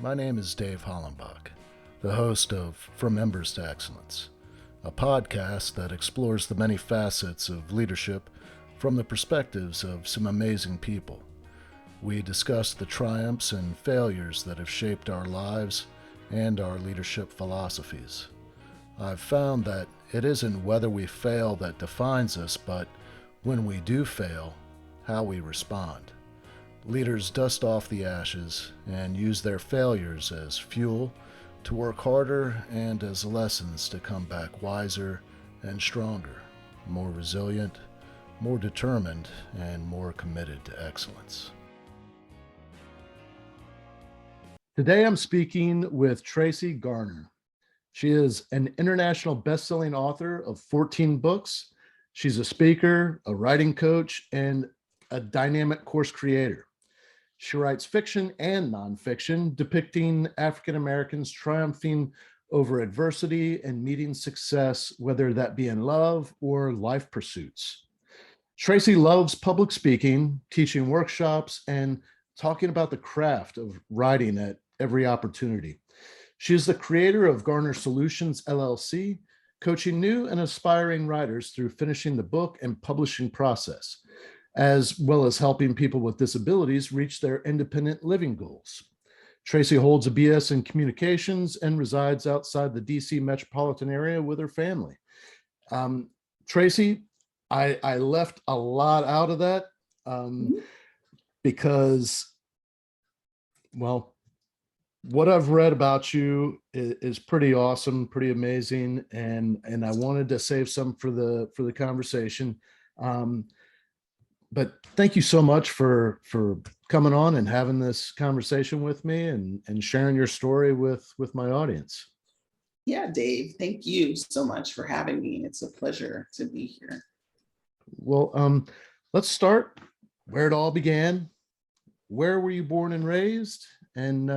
My name is Dave Hollenbach, the host of From Embers to Excellence, a podcast that explores the many facets of leadership from the perspectives of some amazing people. We discuss the triumphs and failures that have shaped our lives and our leadership philosophies. I've found that it isn't whether we fail that defines us, but when we do fail, how we respond. Leaders dust off the ashes and use their failures as fuel to work harder and as lessons to come back wiser and stronger, more resilient, more determined, and more committed to excellence. Today I'm speaking with Tracee Garner. She is an international best-selling author of 14 books. She's a speaker, a writing coach, and a dynamic course creator. She writes fiction and nonfiction, depicting African Americans triumphing over adversity and meeting success, whether that be in love or life pursuits. Tracee loves public speaking, teaching workshops, and talking about the craft of writing at every opportunity. She is the creator of Garner Solutions, LLC, coaching new and aspiring writers through finishing the book and publishing process, as well as helping people with disabilities reach their independent living goals. Tracee holds a BS in communications and resides outside the DC metropolitan area with her family. Tracee, I left a lot out of that because, well, what I've read about you is pretty awesome, pretty amazing, and I wanted to save some for the conversation. But thank you so much for coming on and having this conversation with me and sharing your story with my audience. Yeah, Dave, thank you so much for having me. It's a pleasure to be here. Well, let's start where it all began. Where were you born and raised, and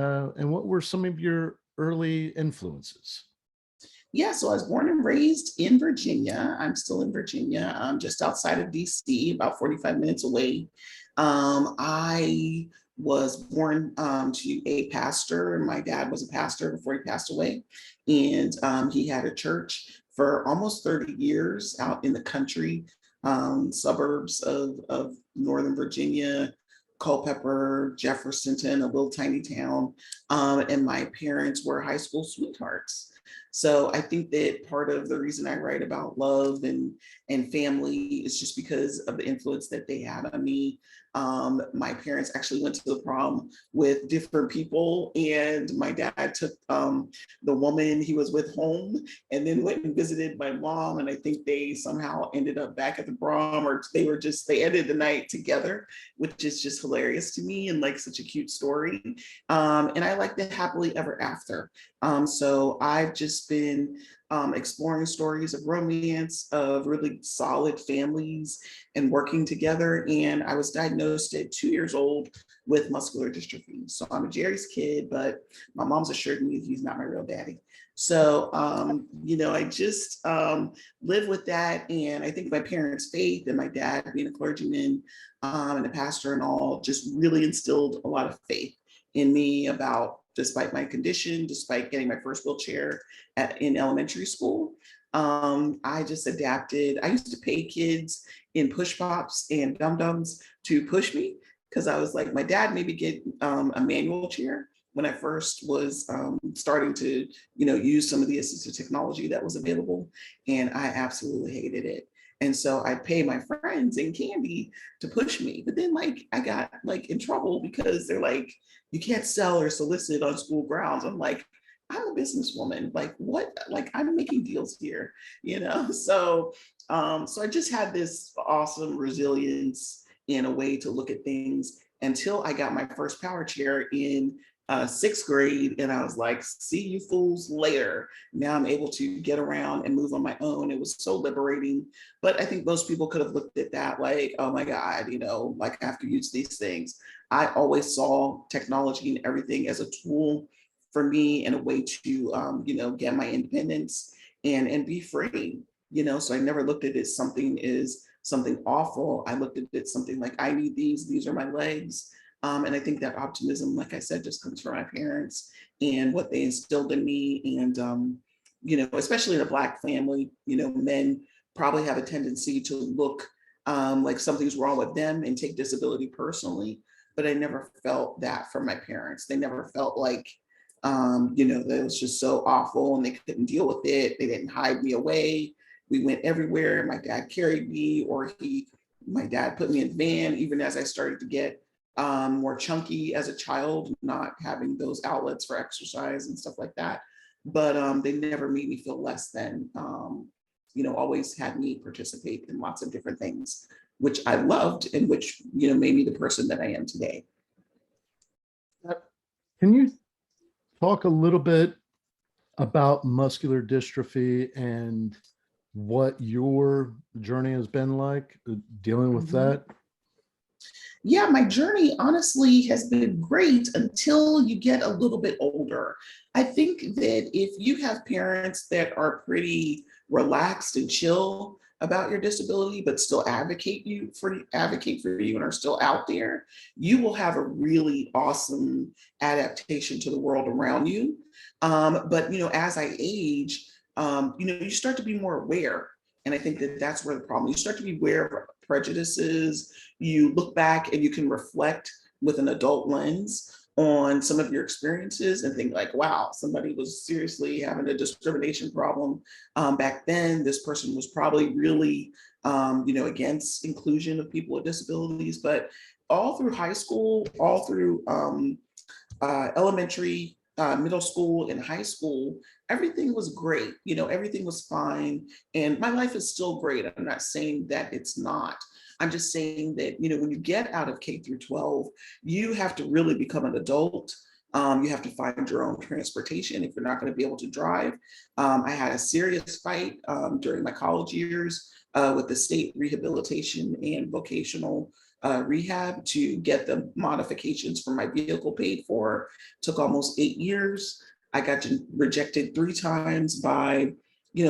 what were some of your early influences? Yeah, so I was born and raised in Virginia. I'm still in Virginia. I'm just outside of DC, about 45 minutes away. I was born to a pastor, and my dad was a pastor before he passed away. And he had a church for almost 30 years out in the country, suburbs of Northern Virginia, Culpeper, Jeffersonton, a little tiny town. And my parents were high school sweethearts. So I think that part of the reason I write about love and family is just because of the influence that they had on me. My parents actually went to the prom with different people, and my dad took the woman he was with home and then went and visited my mom. And I think they somehow ended up back at the prom, or they ended the night together, which is just hilarious to me and like such a cute story. And I like the happily ever after. So I've just been exploring stories of romance, of really solid families and working together. And I was diagnosed at 2 years old with muscular dystrophy. So I'm a Jerry's kid, but my mom's assured me he's not my real daddy. So, I just live with that. And I think my parents' faith and my dad being a clergyman and a pastor and all just really instilled a lot of faith in me about, despite my condition, despite getting my first wheelchair in elementary school. I just adapted. I used to pay kids in push pops and dum-dums to push me because I was like, my dad made me get a manual chair when I first was starting to, use some of the assistive technology that was available. And I absolutely hated it. And so I'd pay my friends in candy to push me. But then I got in trouble because they're like, you can't sell or solicit on school grounds. I'm like, I'm a businesswoman. Like what? Like I'm making deals here, So I just had this awesome resilience in a way to look at things until I got my first power chair in sixth grade. And I was like, see you fools later. Now I'm able to get around and move on my own. It was so liberating. But I think most people could have looked at that like, oh my God, I have to use these things. I always saw technology and everything as a tool for me and a way to, get my independence and be free. So I never looked at it something awful. I looked at it something like, I need these are my legs. And I think that optimism, like I said, just comes from my parents and what they instilled in me. And, especially in a Black family, men probably have a tendency to look like something's wrong with them and take disability personally. But I never felt that from my parents. They never felt like, that it was just so awful and they couldn't deal with it. They didn't hide me away. We went everywhere. My dad carried me, or my dad put me in the van, even as I started to get more chunky as a child, not having those outlets for exercise and stuff like that. But they never made me feel less than, always had me participate in lots of different things, which I loved and which, made me the person that I am today. Can you talk a little bit about muscular dystrophy and what your journey has been like dealing with that? Yeah, my journey honestly has been great until you get a little bit older. I think that if you have parents that are pretty relaxed and chill about your disability, but still advocate for you and are still out there, you will have a really awesome adaptation to the world around you. But as I age, you start to be more aware. And I think that that's where the problem, you start to be aware of prejudices. You look back and you can reflect with an adult lens on some of your experiences and think like, wow, somebody was seriously having a discrimination problem back then. This person was probably really, against inclusion of people with disabilities. But all through high school, all through elementary, middle school, and high school, everything was great. Everything was fine. And my life is still great. I'm not saying that it's not. I'm just saying that, when you get out of K through 12, you have to really become an adult. You have to find your own transportation if you're not going to be able to drive. I had a serious fight during my college years with the state rehabilitation and vocational rehab to get the modifications for my vehicle paid for. Took almost 8 years. I got rejected 3 times by,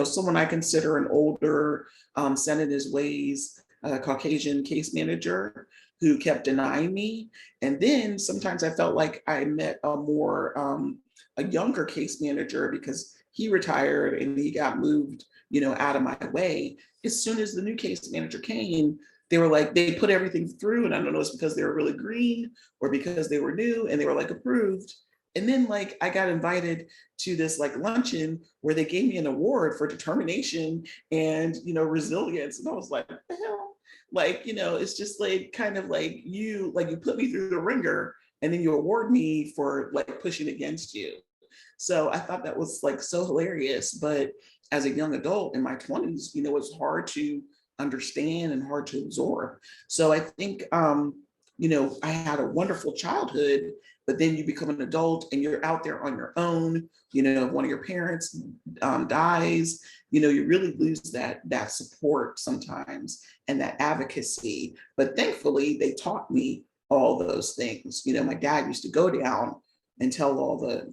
someone I consider an older, set in his ways, Caucasian case manager who kept denying me. And then sometimes I felt like I met a younger case manager because he retired and he got moved, out of my way. As soon as the new case manager came, they were like, they put everything through, and I don't know if it's because they were really green or because they were new, and they were like approved. And then like I got invited to this like luncheon where they gave me an award for determination and resilience. And I was like, what the hell? Like, it's just like kind of like you put me through the ringer and then you award me for like pushing against you. So I thought that was like so hilarious. But as a young adult in my 20s, it's hard to understand and hard to absorb. So I think, I had a wonderful childhood, but then you become an adult and you're out there on your own. If one of your parents dies, you really lose that support sometimes and that advocacy. But thankfully, they taught me all those things. My dad used to go down and tell all the,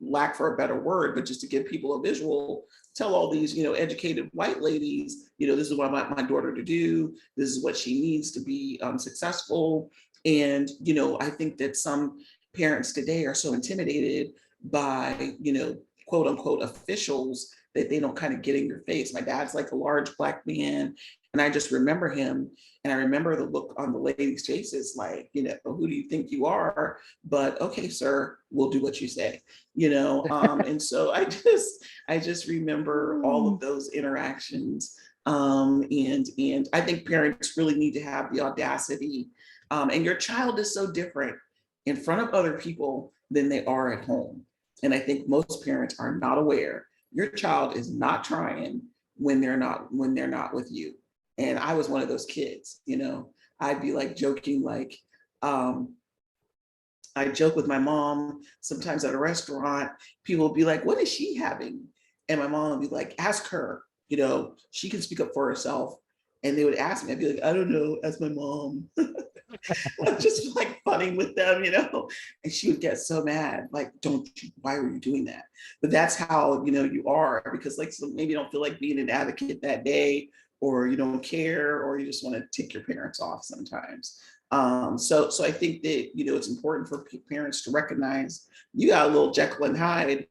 lack for a better word, but just to give people a visual, tell all these, educated white ladies, this is what I want my daughter to do. This is what she needs to be successful. And, I think that some parents today are so intimidated by, quote unquote officials that they don't kind of get in your face. My dad's like a large Black man. And I just remember him. And I remember the look on the ladies' faces, like, who do you think you are? But okay, sir, we'll do what you say, and so I just remember all of those interactions. And I think parents really need to have the audacity. And your child is so different in front of other people than they are at home. And I think most parents are not aware. Your child is not trying when they're not with you. And I was one of those kids, I'd be like joking, like, I joke with my mom sometimes at a restaurant, people will be like, what is she having? And my mom would be like, ask her, she can speak up for herself. And they would ask me, I'd be like, I don't know, ask my mom. I'm just like funning with them, and she would get so mad, like, why are you doing that? But that's how, you are, because like, so maybe you don't feel like being an advocate that day, or you don't care, or you just want to tick your parents off sometimes. So I think that, it's important for parents to recognize you got a little Jekyll and Hyde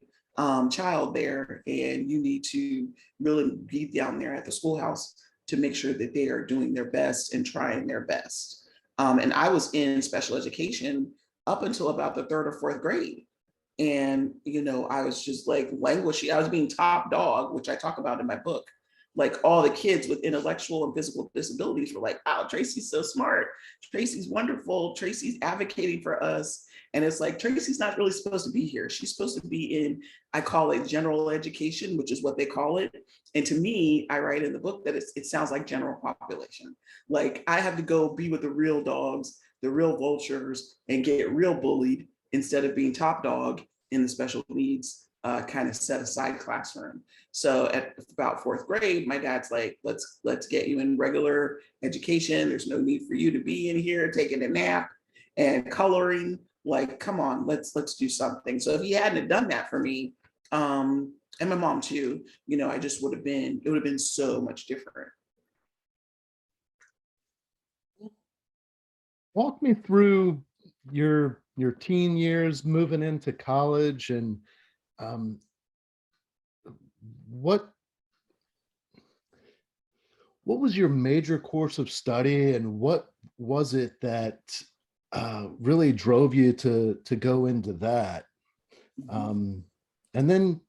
child there, and you need to really be down there at the schoolhouse to make sure that they are doing their best and trying their best. And I was in special education up until about the third or fourth grade. And, I was just like languishing. I was being top dog, which I talk about in my book. Like all the kids with intellectual and physical disabilities were like, "Wow, Tracee's so smart. Tracee's wonderful. Tracee's advocating for us." And it's like, Tracee's not really supposed to be here. She's supposed to be in, I call it general education, which is what they call it. And to me, I write in the book that it sounds like general population. Like I have to go be with the real dogs, the real vultures, and get real bullied instead of being top dog in the special needs kind of set aside classroom. So at about fourth grade, my dad's like, let's get you in regular education. There's no need for you to be in here taking a nap and coloring. Like, come on, let's do something. So if he hadn't done that for me, and my mom too, I just it would have been so much different. Walk me through your teen years, moving into college, and um, what was your major course of study, and what was it that really drove you to go into that? And then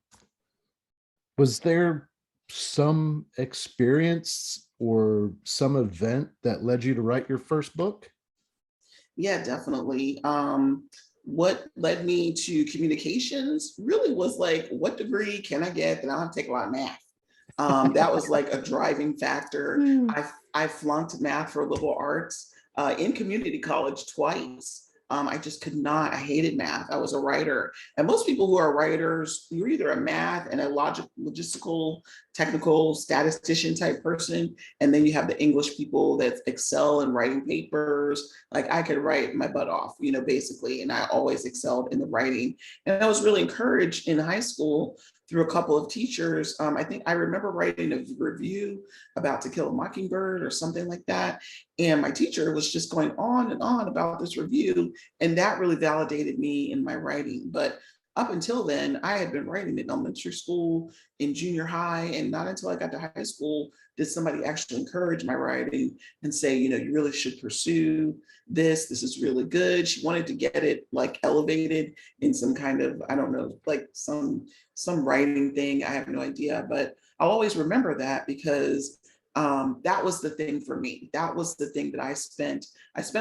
was there some experience or some event that led you to write your first book? Yeah, definitely. What led me to communications really was like, what degree can I get that I don't have to take a lot of math? That was like a driving factor. I flunked math for liberal arts in community college twice. I just could not, I hated math. I was a writer. And most people who are writers, you're either a math and a logistical, technical, statistician type person. And then you have the English people that excel in writing papers. Like I could write my butt off, basically. And I always excelled in the writing. And I was really encouraged in high school through a couple of teachers. I think I remember writing a review about To Kill a Mockingbird or something like that. And my teacher was just going on and on about this review. And that really validated me in my writing. But up until then, I had been writing in elementary school, in junior high, and not until I got to high school did somebody actually encourage my writing and say, you really should pursue this. This is really good. She wanted to get it like elevated in some kind of, I don't know, like some writing thing. I have no idea, but I'll always remember that because that was the thing for me. That was the thing that I spent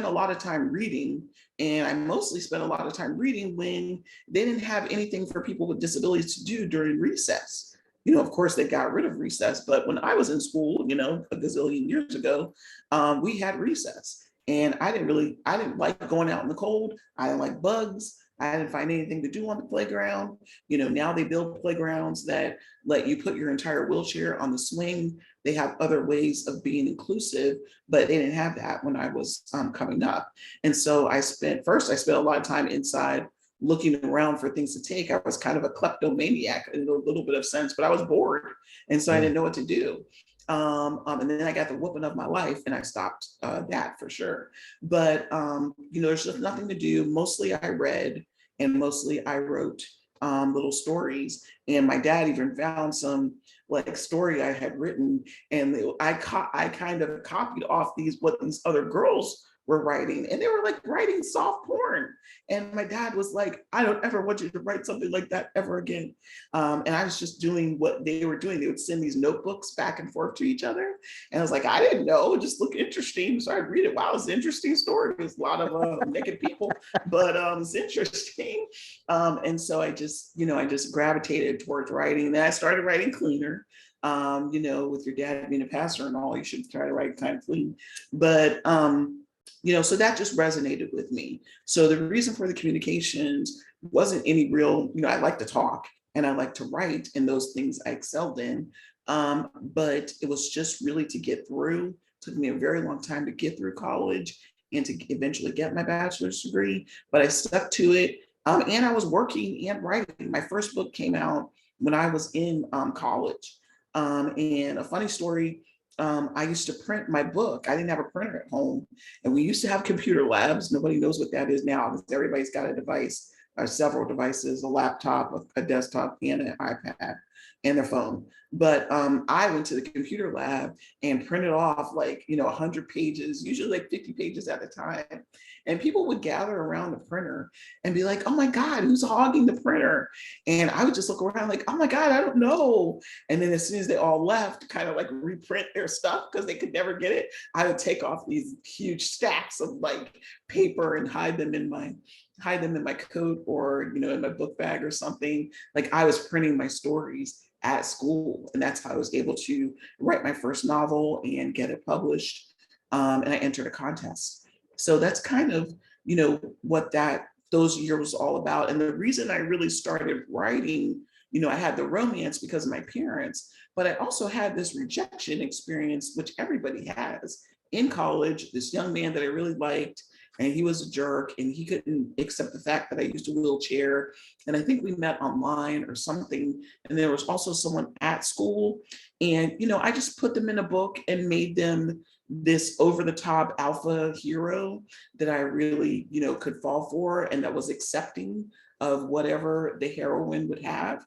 a lot of time reading, and I mostly spent a lot of time reading when they didn't have anything for people with disabilities to do during recess. Of course, they got rid of recess, but when I was in school, a gazillion years ago, we had recess. And I didn't like going out in the cold. I didn't like bugs. I didn't find anything to do on the playground. Now they build playgrounds that let you put your entire wheelchair on the swing. They have other ways of being inclusive, but they didn't have that when I was coming up. And so I spent a lot of time inside looking around for things to take. I was kind of a kleptomaniac in a little bit of sense, but I was bored. And so I didn't know what to do. And then I got the whooping of my life and I stopped that for sure. But, there's just nothing to do. Mostly I read and mostly I wrote little stories. And my dad even found some like story I had written, and I kind of copied off what these other girls were writing, and they were like writing soft porn. And my dad was like, I don't ever want you to write something like that ever again. And I was just doing what they were doing. They would send these notebooks back and forth to each other. And I was like, I didn't know, it just looked interesting. So I'd read it. Wow, it's an interesting story. There's a lot of naked people, but it's interesting. And so I just gravitated towards writing. And then I started writing cleaner. With your dad being a pastor and all, you should try to write kind of clean. But so that just resonated with me. So the reason for the communications wasn't any real, I like to talk and I like to write, and those things I excelled in. But it was just really to get through. It took me a very long time to get through college and to eventually get my bachelor's degree, but I stuck to it. And I was working and writing. My first book came out when I was in college. And a funny story, I used to print my book. I didn't have a printer at home. And we used to have computer labs. Nobody knows what that is now because everybody's got a device or several devices, a laptop, a desktop, and an iPad and their phone. But I went to the computer lab and printed off like, 100 pages, usually like 50 pages at a time. And people would gather around the printer and be like, oh my God, who's hogging the printer? And I would just look around like, oh my God, I don't know. And then as soon as they all left, kind of like reprint their stuff because they could never get it, I would take off these huge stacks of like paper and hide them in my coat or in my book bag or something. Like I was printing my stories at school, and that's how I was able to write my first novel and get it published. And I entered a contest. So that's kind of what those years was all about. And the reason I really started writing, I had the romance because of my parents, but I also had this rejection experience, which everybody has in college. This young man that I really liked, and he was a jerk, and he couldn't accept the fact that I used a wheelchair. And I think we met online or something. And there was also someone at school, and I just put them in a book and made them this over the top alpha hero that I really, could fall for, and that was accepting of whatever the heroine would have.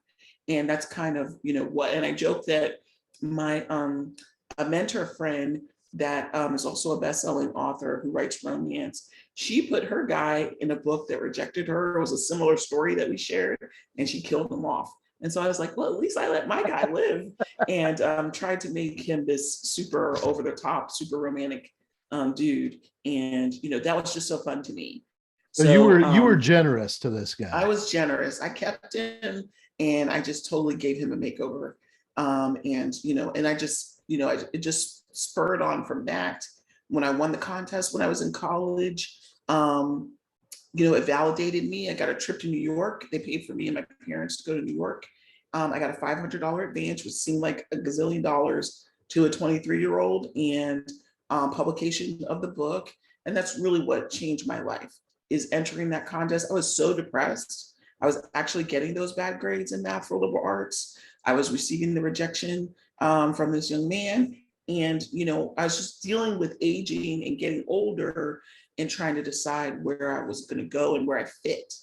And that's kind of, and I joke that my a mentor friend that is also a best-selling author who writes romance, she put her guy in a book that rejected her. It was a similar story that we shared, and she killed him off. And so I was like, well, at least I let my guy live, and tried to make him this super over the top, super romantic dude. And that was just so fun to me. So you So were generous to this I guy. was generous. I kept him, and I just totally gave him a makeover. And I just, it just spurred on from that. When I won the contest when I was in college, it validated me. I got a trip to New York. They paid for me and my parents to go to New York. I got a $500 advance, which seemed like a gazillion dollars to a 23-year-old, and publication of the book. And that's really what changed my life, is entering that contest. I was so depressed. I was actually getting those bad grades in math for liberal arts. I was receiving the rejection from this young man. And, I was just dealing with aging and getting older and trying to decide where I was going to go and where I fit.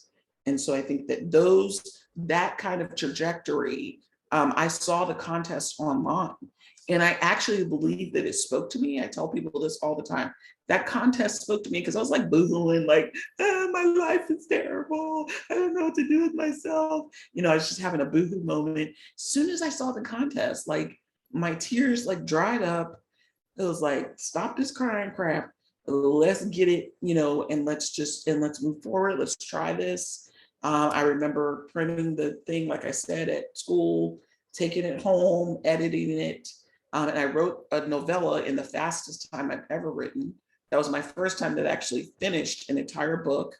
And so I think that that kind of trajectory, I saw the contest online, and I actually believe that it spoke to me. I tell people this all the time. That contest spoke to me because I was like boohooing, like, my life is terrible. I don't know what to do with myself. I was just having a boohoo moment. As soon as I saw the contest, like my tears like dried up. It was like, stop this crying crap. Let's get it, and let's move forward. Let's try this. I remember printing the thing, like I said, at school, taking it home, editing it. And I wrote a novella in the fastest time I've ever written. That was my first time that I actually finished an entire book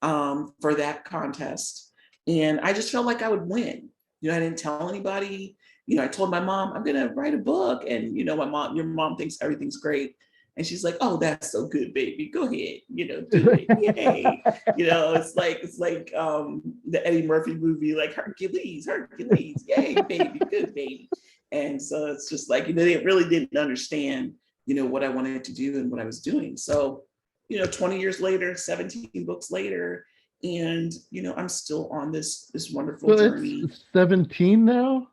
for that contest. And I just felt like I would win. I didn't tell anybody. I told my mom, I'm going to write a book. And, your mom thinks everything's great. And she's like, oh, that's so good, baby. Go ahead, do it. Yay. It's like the Eddie Murphy movie, like Hercules, yay, baby, good baby. And so it's just like, they really didn't understand, what I wanted to do and what I was doing. So, 20 years later, 17 books later, and, I'm still on this wonderful journey. It's 17 now?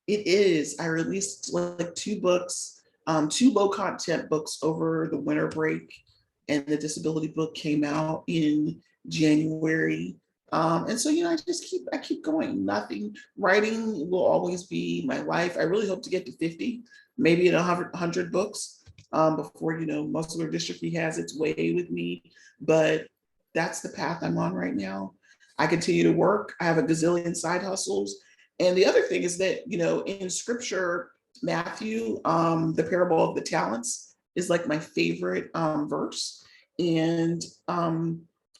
It is. I released like 2 books, 2 low content books over the winter break, and the disability book came out in January. And so, I keep going. Nothing, writing will always be my life. I really hope to get to 50, maybe in 100 books before, muscular dystrophy has its way with me. But that's the path I'm on right now. I continue to work. I have a gazillion side hustles. And the other thing is that, in scripture, Matthew, the parable of the talents is like my favorite verse. And,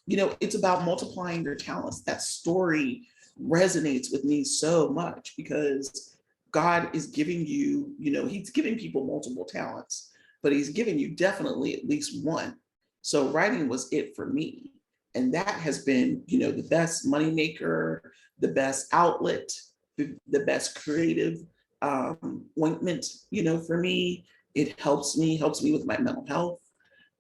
it's about multiplying your talents. That story resonates with me so much because God is giving you, he's giving people multiple talents, but he's giving you definitely at least one. So writing was it for me. And that has been, the best moneymaker, the best outlet, the best creative ointment, for me. It helps me with my mental health.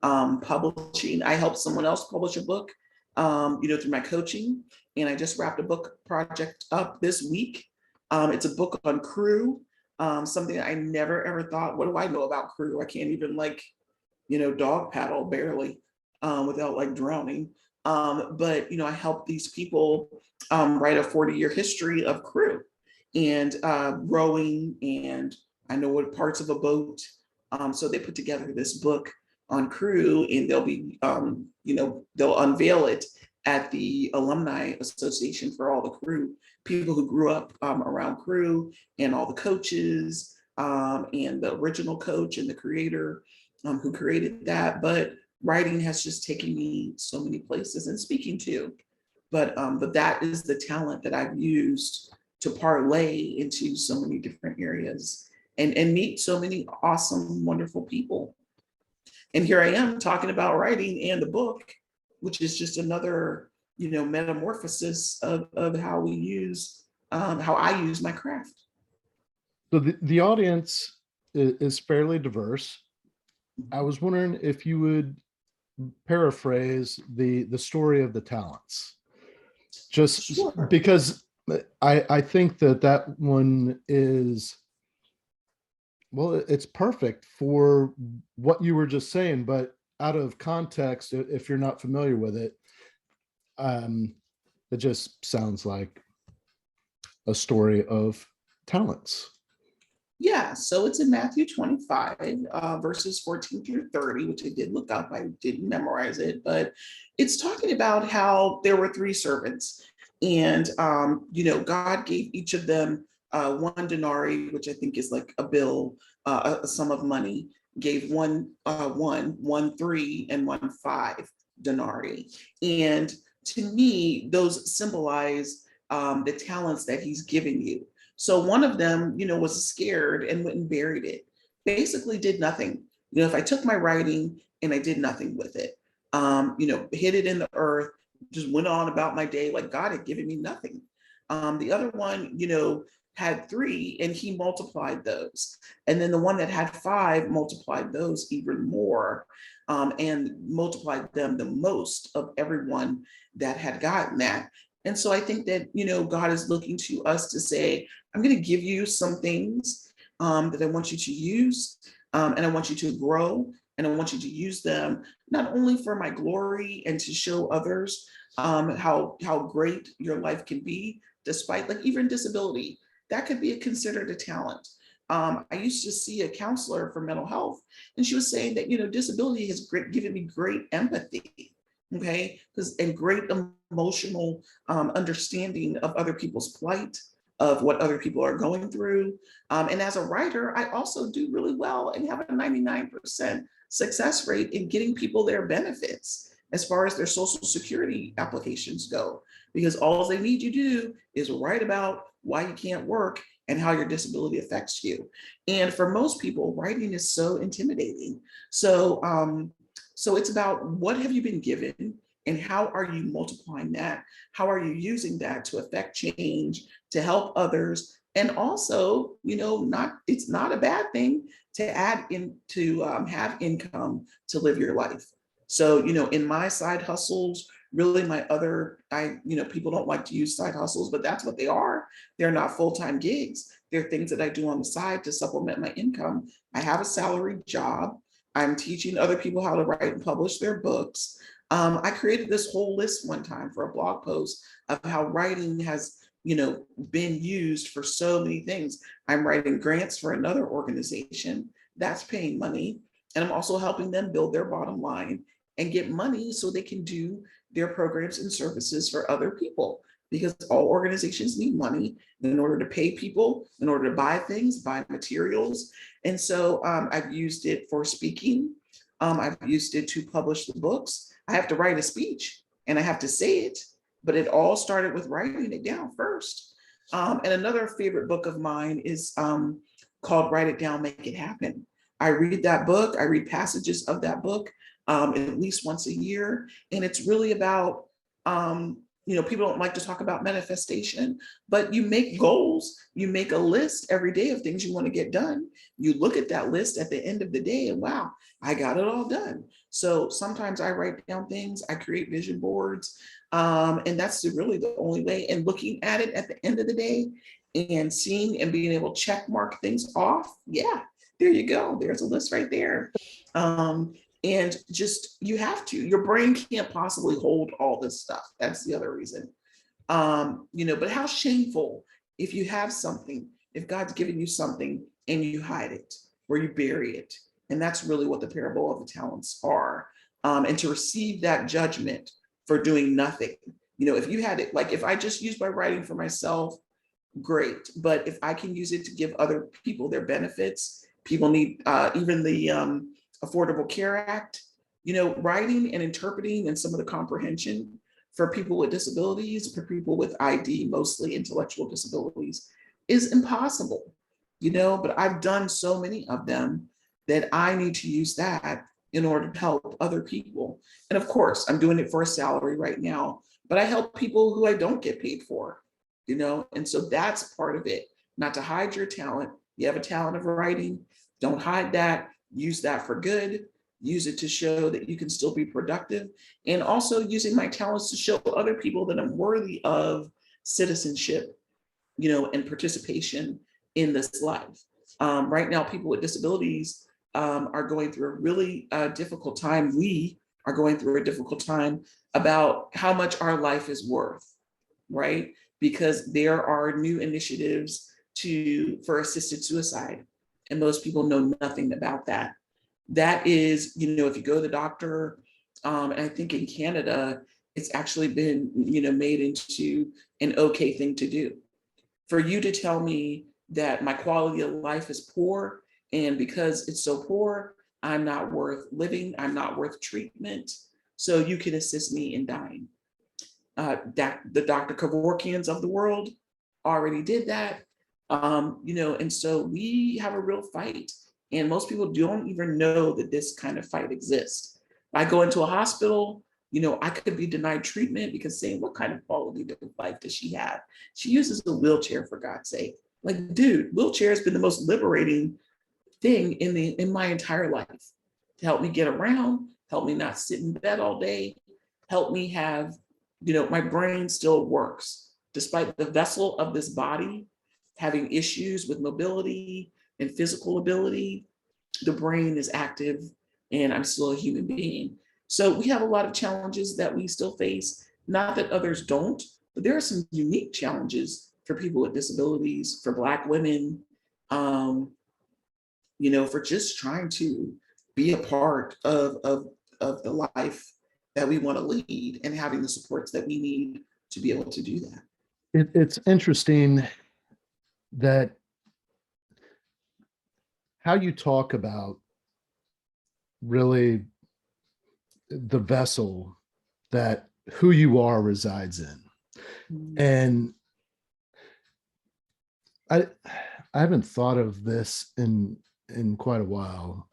Publishing, I helped someone else publish a book, through my coaching. And I just wrapped a book project up this week. It's a book on crew, something I never ever thought, what do I know about crew? I can't even dog paddle barely, without drowning. But I help these people write a 40-year history of crew and rowing, and I know what parts of a boat. So they put together this book on crew, and they'll unveil it at the Alumni Association for all the crew, people who grew up around crew, and all the coaches, and the original coach and the creator who created that. But writing has just taken me so many places, and speaking too. But that is the talent that I've used to parlay into so many different areas, and meet so many awesome, wonderful people. And here I am talking about writing and the book, which is just another, metamorphosis of how we use, how I use my craft. So the audience is fairly diverse. I was wondering if you would paraphrase the story of the talents, just Sure. because I think that one is, well, it's perfect for what you were just saying, but out of context, if you're not familiar with it, um, it just sounds like a story of talents. Yeah, so it's in Matthew 25, verses 14 through 30, which I did look up. I didn't memorize it, but it's talking about how there were three servants. And, God gave each of them one denarii, which I think is like a bill, a sum of money, gave one three, and one five denarii. And to me, those symbolize the talents that he's giving you. So one of them, was scared and went and buried it. Basically did nothing. If I took my writing and I did nothing with it, hid it in the earth, just went on about my day like God had given me nothing. The other one, had three, and he multiplied those. And then the one that had five multiplied those even more, and multiplied them the most of everyone that had gotten that. And so I think that, God is looking to us to say, I'm going to give you some things that I want you to use, and I want you to grow, and I want you to use them not only for my glory and to show others how great your life can be, despite even disability. That could be considered a talent. I used to see a counselor for mental health, and she was saying that disability has given me great empathy. Okay, and great emotional understanding of other people's plight, of what other people are going through. And as a writer, I also do really well and have a 99% success rate in getting people their benefits as far as their Social Security applications go, because all they need you to do is write about why you can't work and how your disability affects you. And for most people, writing is so intimidating. So it's about what have you been given, and how are you multiplying that? How are you using that to affect change, to help others? And also, it's not a bad thing to add in, to have income to live your life. So, in my side hustles, really people don't like to use side hustles, but that's what they are. They're not full-time gigs. They're things that I do on the side to supplement my income. I have a salaried job. I'm teaching other people how to write and publish their books. I created this whole list one time for a blog post of how writing has, been used for so many things. I'm writing grants for another organization that's paying money, and I'm also helping them build their bottom line and get money so they can do their programs and services for other people. Because all organizations need money in order to pay people, in order to buy things, buy materials. And so I've used it for speaking. I've used it to publish the books. I have to write a speech and I have to say it, but it all started with writing it down first. And another favorite book of mine is called Write It Down, Make It Happen. I read that book. I read passages of that book at least once a year. And it's really about, people don't like to talk about manifestation, but you make goals, you make a list every day of things you want to get done. You look at that list at the end of the day and wow, I got it all done. So sometimes I write down things, I create vision boards, and that's really the only way. And looking at it at the end of the day and seeing and being able to check mark things off, yeah, there you go. There's a list right there. And just, you have to, your brain can't possibly hold all this stuff. That's the other reason. But how shameful if you have something, if God's given you something and you hide it or you bury it. And that's really what the parable of the talents are. And to receive that judgment for doing nothing. If you had it, like if I just use my writing for myself, great. But if I can use it to give other people their benefits, people need even the Affordable Care Act, writing and interpreting and some of the comprehension for people with disabilities, for people with ID, mostly intellectual disabilities, is impossible, but I've done so many of them that I need to use that in order to help other people. And of course, I'm doing it for a salary right now, but I help people who I don't get paid for, and so that's part of it. Not to hide your talent. You have a talent of writing, don't hide that, use that for good, use it to show that you can still be productive, and also using my talents to show other people that I'm worthy of citizenship, and participation in this life. Right now, people with disabilities are going through a really difficult time. We are going through a difficult time about how much our life is worth, right? Because there are new initiatives for assisted suicide, and most people know nothing about that. That is, if you go to the doctor, and I think in Canada, it's actually been, made into an okay thing to do. For you to tell me that my quality of life is poor, and because it's so poor, I'm not worth living, I'm not worth treatment, so you can assist me in dying. The Dr. Kevorkians of the world already did that, and so we have a real fight. And most people don't even know that this kind of fight exists. I go into a hospital, I could be denied treatment because saying, what kind of quality of life does she have? She uses a wheelchair, for God's sake. Like, dude, wheelchair has been the most liberating thing in my entire life, to help me get around, help me not sit in bed all day, help me have, my brain still works despite the vessel of this body having issues with mobility and physical ability. The brain is active and I'm still a human being. So we have a lot of challenges that we still face, not that others don't, but there are some unique challenges for people with disabilities, for Black women, for just trying to be a part of the life that we want to lead and having the supports that we need to be able to do that. It's interesting that how you talk about really the vessel that who you are resides in. And I haven't thought of this in quite a while.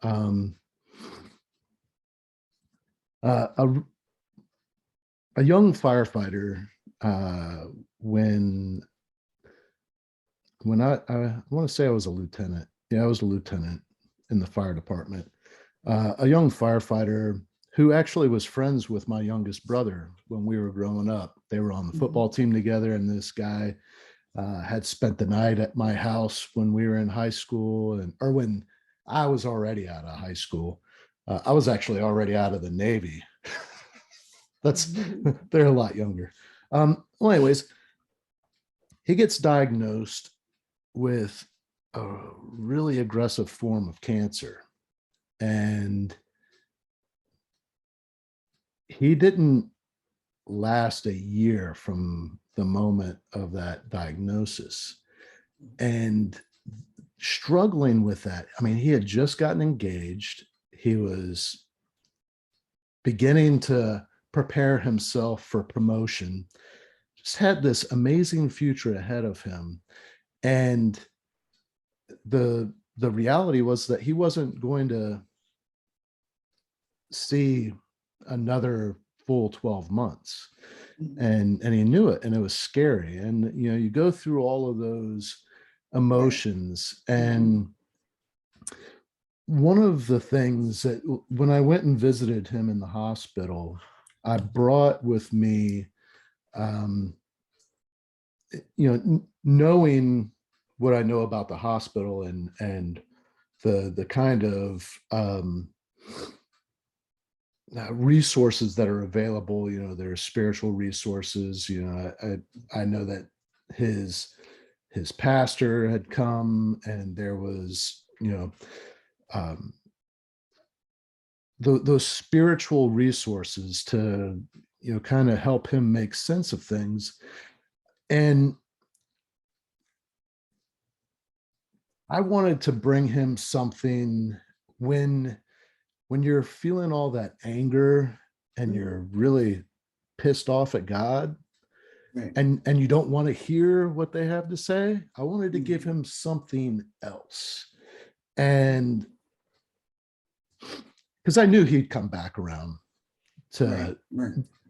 A young firefighter, when I want to say I was a lieutenant. Yeah, I was a lieutenant in the fire department. A young firefighter who actually was friends with my youngest brother when we were growing up. They were on the football team together, and this guy had spent the night at my house when we were in high school, or when I was already out of high school. I was actually already out of the Navy. They're a lot younger. Well, anyways, he gets diagnosed with a really aggressive form of cancer. And he didn't last a year from the moment of that diagnosis. And struggling with that, I mean, he had just gotten engaged. He was beginning to prepare himself for promotion, just had this amazing future ahead of him. And the reality was that he wasn't going to see another full 12 months. and he knew it, and it was scary. And you go through all of those emotions. And one of the things that when I went and visited him in the hospital, I brought with me, knowing what I know about the hospital and the kind of resources that are available. There are spiritual resources. I know that his pastor had come, and there was those spiritual resources to kind of help him make sense of things. And I wanted to bring him something when you're feeling all that anger and you're really pissed off at God, and you don't want to hear what they have to say. I wanted to give him something else. And because I knew he'd come back around to,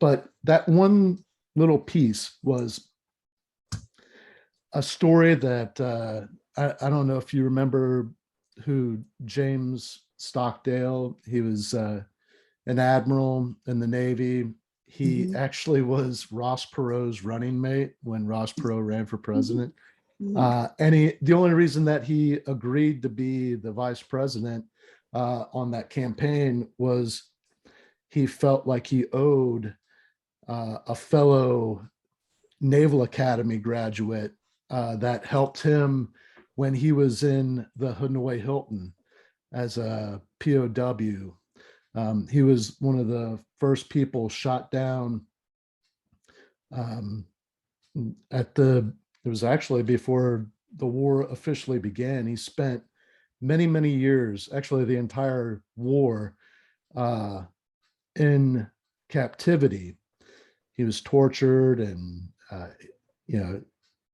but that one little piece was a story that I don't know if you remember who James Stockdale. He was an admiral in the Navy. He actually was Ross Perot's running mate when Ross Perot ran for president. And the only reason that he agreed to be the vice president on that campaign was he felt like he owed a fellow Naval Academy graduate that helped him when he was in the Hanoi Hilton as a POW. He was one of the first people shot down it was actually before the war officially began. He spent many, many years, actually the entire war, in captivity. He was tortured, and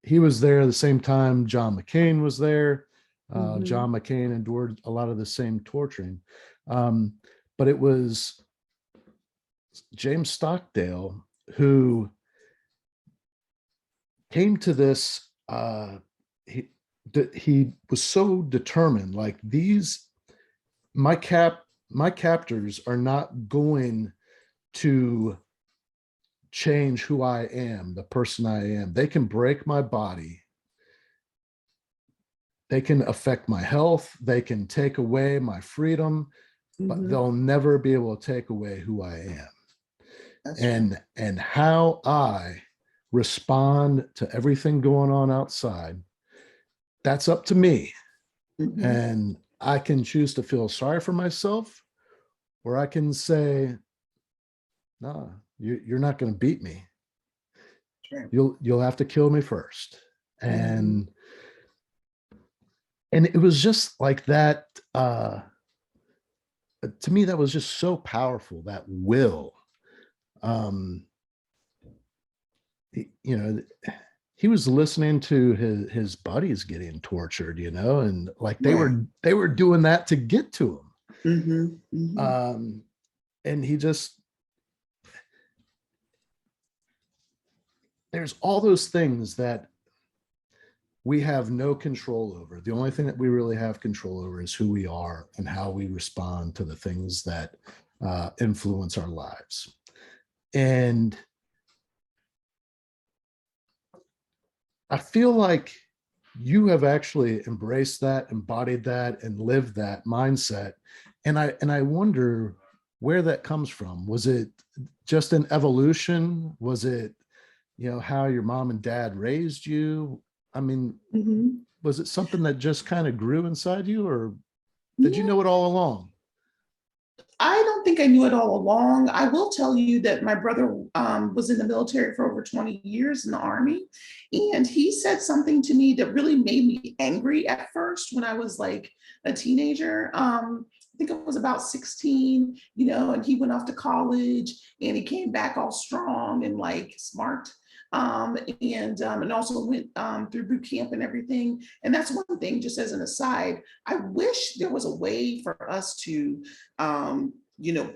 he was there at the same time John McCain was there. John McCain endured a lot of the same torturing. But it was James Stockdale who came to this. He was so determined, like, my captors are not going to change who I am, the person I am. They can break my body. They can affect my health. They can take away my freedom, but they'll never be able to take away who I am. That's and how I respond to everything going on outside, that's up to me. And I can choose to feel sorry for myself, or I can say, no, you're not going to beat me. You'll have to kill me first. And it was just like that. To me, that was just so powerful, that will. He was listening to his buddies getting tortured, and like they were doing that to get to him. And he just, there's all those things that we have no control over. The only thing that we really have control over is who we are and how we respond to the things that influence our lives. And I feel like you have actually embraced that, embodied that, and lived that mindset. And I wonder where that comes from. Was it just an evolution? Was it, how your mom and dad raised you? I mean, was it something that just kind of grew inside you, or did you know it all along? I don't think I knew it all along. I will tell you that my brother was in the military for over 20 years in the Army. And he said something to me that really made me angry at first when I was like a teenager. I think I was about 16, and he went off to college and he came back all strong and like smart. And also went through boot camp and everything. And that's one thing, just as an aside, I wish there was a way for us to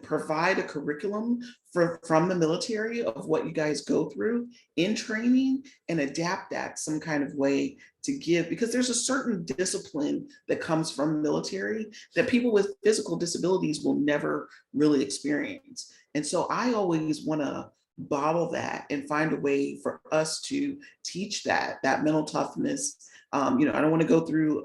provide a curriculum from the military of what you guys go through in training and adapt that some kind of way to give, because there's a certain discipline that comes from military that people with physical disabilities will never really experience. And so I always want to bottle that and find a way for us to teach that mental toughness. I don't want to go through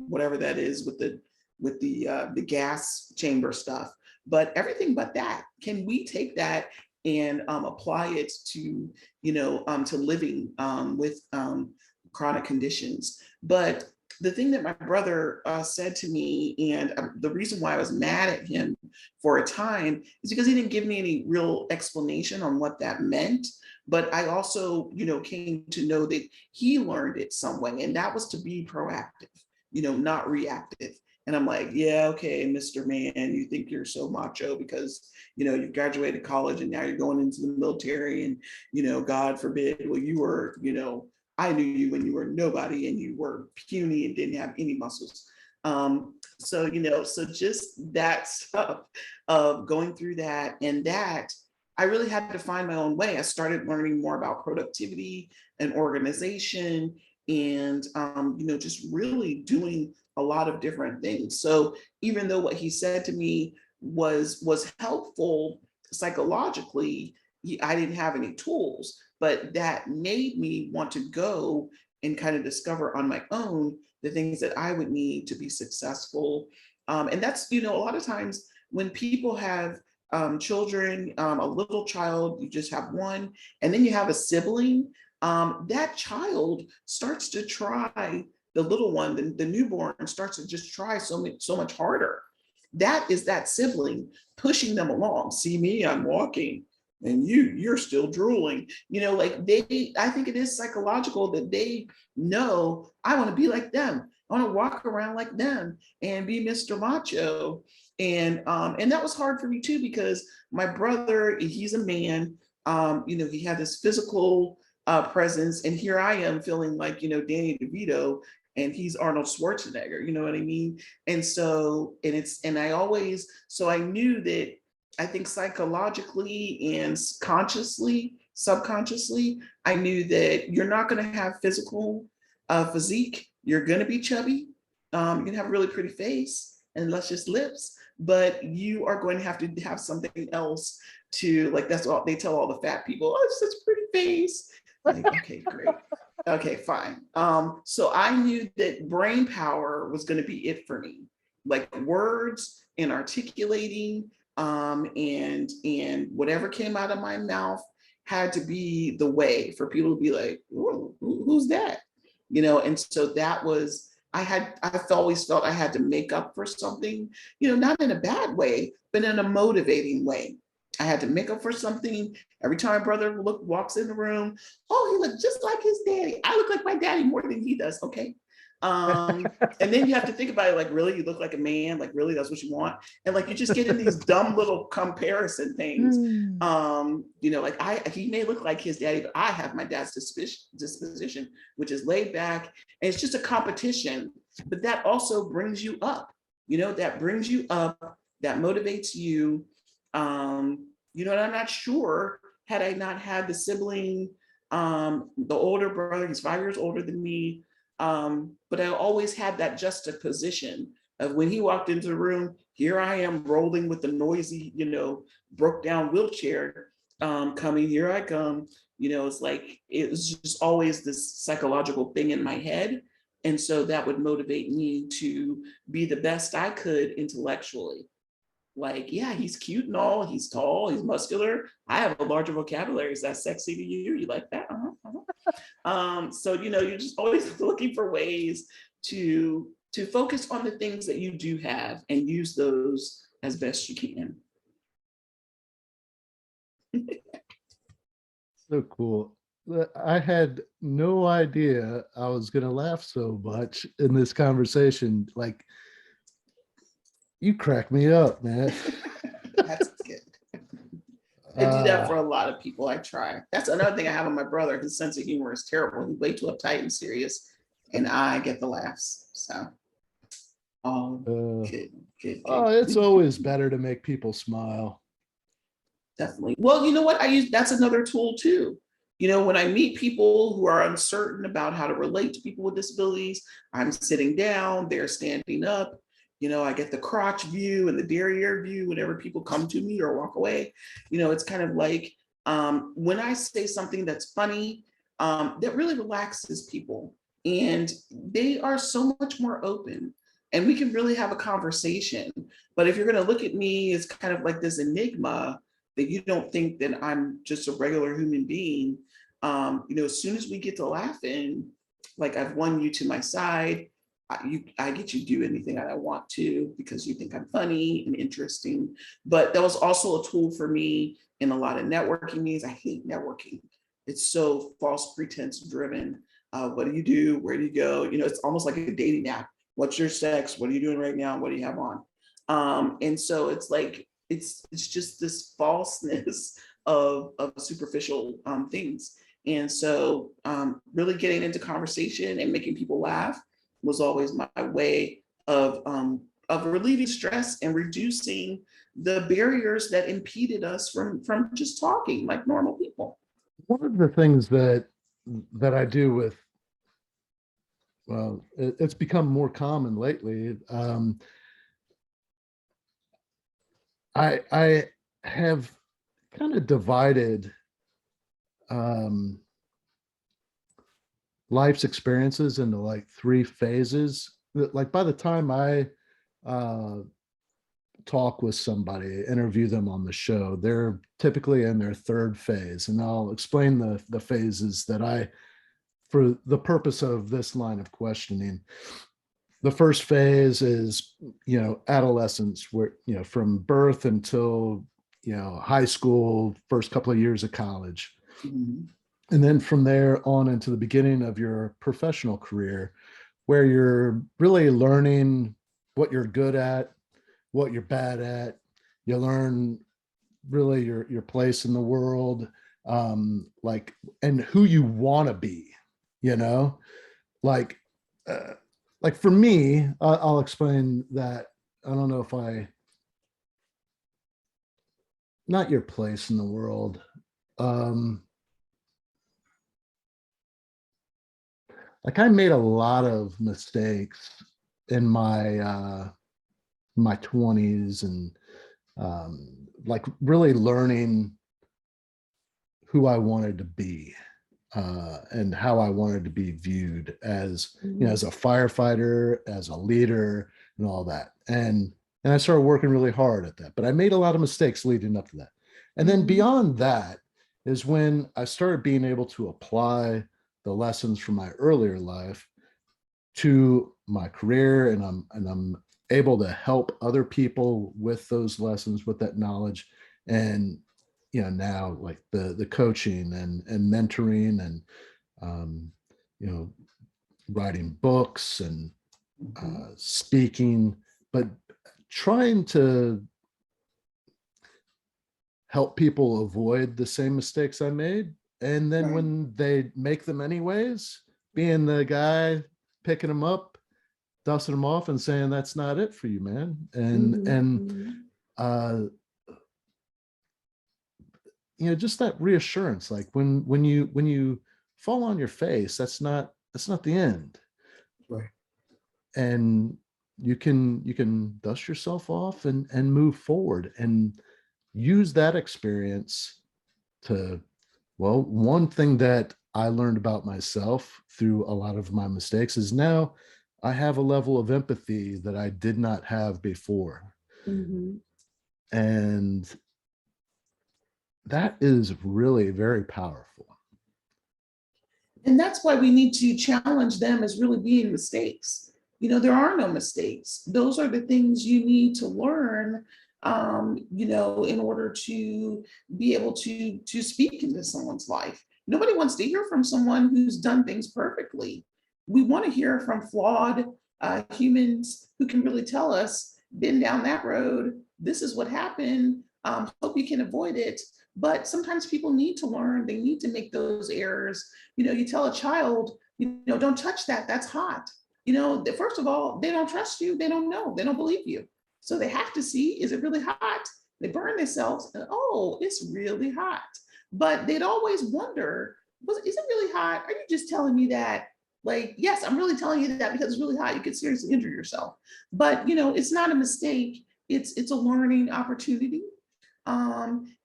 whatever that is with the gas chamber stuff, but everything but that. Can we take that and apply it to to living with chronic conditions? But the thing that my brother said to me, and the reason why I was mad at him for a time, is because he didn't give me any real explanation on what that meant. But I also, came to know that he learned it some way, and that was to be proactive, not reactive. And I'm like, yeah, okay, Mr. Man, you think you're so macho because, you graduated college and now you're going into the military and, God forbid, well, you were, I knew you when you were nobody and you were puny and didn't have any muscles. So just that stuff of going through that, and that I really had to find my own way. I started learning more about productivity and organization and, just really doing a lot of different things. So even though what he said to me was helpful psychologically, I didn't have any tools, but that made me want to go and kind of discover on my own the things that I would need to be successful. And that's, a lot of times when people have children, a little child, you just have one, and then you have a sibling, that child starts to try, the little one, the newborn starts to just try so much harder. That is that sibling pushing them along. See me, I'm walking, and you're still drooling. I think it is psychological that they know I want to be like them. I want to walk around like them and be Mr. Macho. And that was hard for me too, because my brother, he's a man. He had this physical presence, and here I am feeling like Danny DeVito, and he's Arnold Schwarzenegger. You know what I mean? And so, I knew that, I think psychologically and consciously, subconsciously, I knew that you're not going to have physical physique. You're going to be chubby. You're going to have a really pretty face and luscious lips, but you are going to have something else to, like, that's all they tell all the fat people. Oh, it's such a pretty face. Like, okay, great. Okay, fine. So I knew that brain power was going to be it for me, like words and articulating, and whatever came out of my mouth had to be the way for people to be like, who's that? And so that was, I've always felt I had to make up for something, not in a bad way, but in a motivating way. I had to make up for something. Every time my brother walks in the room, oh, he looks just like his daddy. I look like my daddy more than he does. Okay. And then you have to think about it, like, really, you look like a man, like, really, that's what you want. And like, you just get in these dumb little comparison things. He may look like his daddy, but I have my dad's disposition, which is laid back, and it's just a competition. But that also brings you up, that brings you up, that motivates you. And I'm not sure, had I not had the sibling, the older brother, he's 5 years older than me. But I always had that juxtaposition of when he walked into the room, here I am rolling with the noisy, broke down wheelchair coming, here I come. It's like, it was just always this psychological thing in my head. And so that would motivate me to be the best I could intellectually. Like, yeah, he's cute and all, he's tall, he's muscular. I have a larger vocabulary. Is that sexy to you? You like that? So, you're just always looking for ways to focus on the things that you do have and use those as best you can. So cool. I had no idea I was going to laugh so much in this conversation. Like, you crack me up, man. That's good. I do that for a lot of people. I try. That's another thing I have on my brother. His sense of humor is terrible. He's way too uptight and serious, and I get the laughs. So, Uh, good. Good, Oh, good. it's always better to make people smile. Definitely. Well, you know what? That's another tool too. When I meet people who are uncertain about how to relate to people with disabilities, I'm sitting down, they're standing up. I get the crotch view and the derriere view whenever people come to me or walk away. It's kind of like when I say something that's funny, that really relaxes people. And they are so much more open. And we can really have a conversation. But if you're going to look at me as kind of like this enigma, that you don't think that I'm just a regular human being, as soon as we get to laughing, like I've won you to my side. I get you to do anything that I want to because you think I'm funny and interesting. But that was also a tool for me in a lot of networking meetings. I hate networking. It's so false pretense driven. What do you do? Where do you go? It's almost like a dating app. What's your sex? What are you doing right now? What do you have on? And so it's like it's just this falseness of superficial things. And so really getting into conversation and making people laugh was always my way of relieving stress and reducing the barriers that impeded us from just talking like normal people. One of the things that I do with, well, it's become more common lately. I have kind of divided um, life's experiences into like three phases. Like by the time I uh, talk with somebody, interview them on the show, they're typically in their third phase, and I'll explain the phases that I, for the purpose of this line of questioning. The first phase is, adolescence, where, from birth until, high school, first couple of years of college. Mhm. And then from there on into the beginning of your professional career, where you're really learning what you're good at, what you're bad at. You learn really your place in the world, like, and who you want to be, you know, like, uh, like for me, I'll explain that. I don't know if not your place in the world. Um, like I made a lot of mistakes in my 20s, and like really learning who I wanted to be, and how I wanted to be viewed as, as a firefighter, as a leader, and all that. And I started working really hard at that. But I made a lot of mistakes leading up to that. And then beyond that is when I started being able to apply the lessons from my earlier life to my career, and I'm able to help other people with those lessons, with that knowledge. And now like the coaching and mentoring, and um, you know writing books and Mhm. speaking, but trying to help people avoid the same mistakes I made. And then Right. when they make them anyways, being the guy picking them up, dusting them off, and saying that's not it for you, man. And uh, just that reassurance, like when you fall on your face, that's not the end. Right. And you can dust yourself off and move forward, and use that experience to, well, one thing that I learned about myself through a lot of my mistakes is now I have a level of empathy that I did not have before. Mhm. And that is really very powerful. And that's why we need to challenge them as really being mistakes. There are no mistakes. Those are the things you need to learn, in order to be able to speak into someone's life. Nobody wants to hear from someone who's done things perfectly. We want to hear from flawed humans who can really tell us, been down that road, this is what happened. Hope you can avoid it. But sometimes people need to learn, they need to make those errors. You tell a child, don't touch that, that's hot. First of all, they don't trust you, they don't know, they don't believe you. So they have to see, is it really hot? They burn themselves and, oh, it's really hot. But they'd always wonder, is it really hot? Are you just telling me that? Like, yes, I'm really telling you that because it's really hot. You could seriously injure yourself. But it's not a mistake. It's a learning opportunity.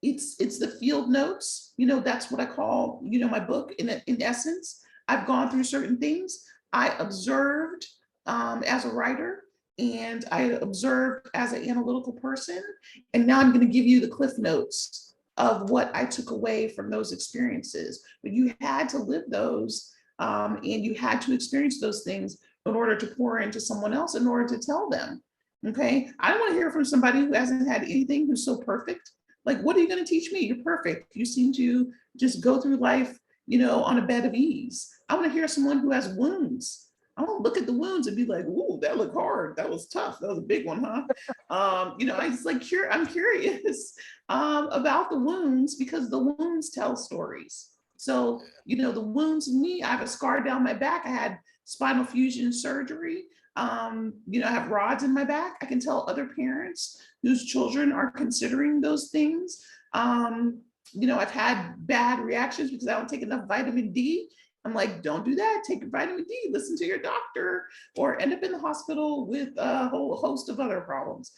It's the field notes. That's what I call my book. In essence, I've gone through certain things. I observed as a writer, and I observed as an analytical person, and now I'm going to give you the cliff notes of what I took away from those experiences. But you had to live those, and you had to experience those things in order to pour into someone else, in order to tell them. Okay, I don't want to hear from somebody who hasn't had anything, who's so perfect. Like, what are you going to teach me? You're perfect. You seem to just go through life, on a bed of ease. I want to hear someone who has wounds. I want to look at the wounds and be like, "Ooh, that looked hard. That was tough. That was a big one, huh?" I just like I'm curious about the wounds, because the wounds tell stories. So, the wounds in me, I have a scar down my back. I had spinal fusion surgery. I have rods in my back. I can tell other parents whose children are considering those things. I've had bad reactions because I don't take enough vitamin D. I'm like, don't do that. Take your vitamin D, listen to your doctor, or end up in the hospital with a whole host of other problems.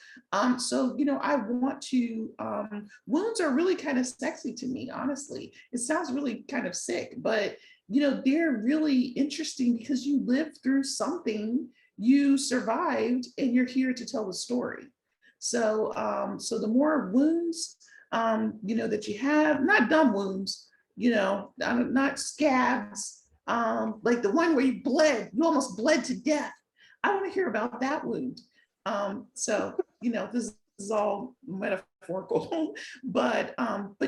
So, I want to, wounds are really kind of sexy to me, honestly. It sounds really kind of sick, but, they're really interesting because you lived through something, you survived, and you're here to tell the story. So, the more wounds, that you have, not dumb wounds, not scabs, like the one where you almost bled to death. I want to hear about that wound. This is all metaphorical, but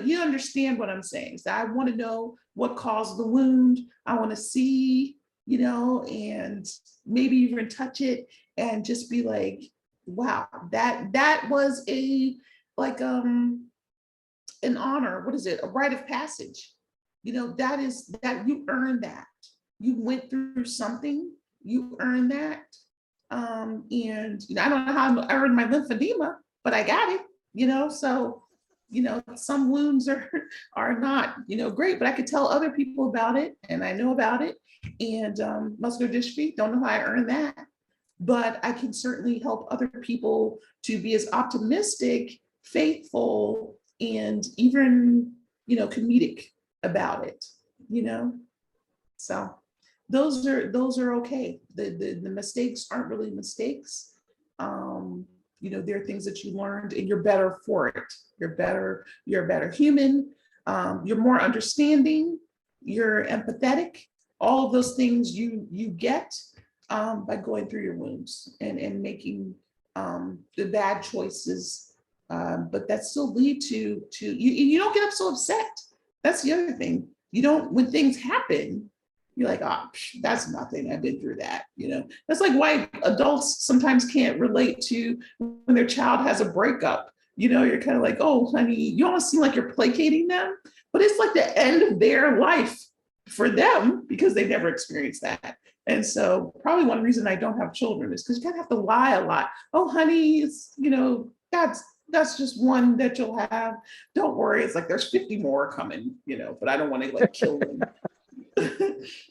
you understand what I'm saying. So I want to know what caused the wound. I want to see, and maybe even touch it and just be like, wow, that was a like an honor. What is it? A rite of passage. That is that you earned that. You went through something, you earned that. And I don't know how I earned my lymphedema, but I got it, so some wounds are not, great, but I could tell other people about it, and I know about it. And muscular dystrophy, don't know how I earned that, but I can certainly help other people to be as optimistic, faithful, and even, comedic about it, So those are okay. The mistakes aren't really mistakes. There are things that you learned, and you're better for it. You're a better human. You're more understanding, you're empathetic. All of those things you get by going through your wounds and making the bad choices, but that still lead to you don't get up so upset. That's the other thing. You don't, when things happen, you're like, oh, that's nothing. I've been through that. That's like why adults sometimes can't relate to when their child has a breakup. You're kind of like, oh, honey, you almost seem like you're placating them, but it's like the end of their life for them because they never experienced that. And so probably one reason I don't have children is because you kind of have to lie a lot. Oh, honey, it's, that's just one that you'll have. Don't worry. It's like there's 50 more coming, but I don't want to like kill them.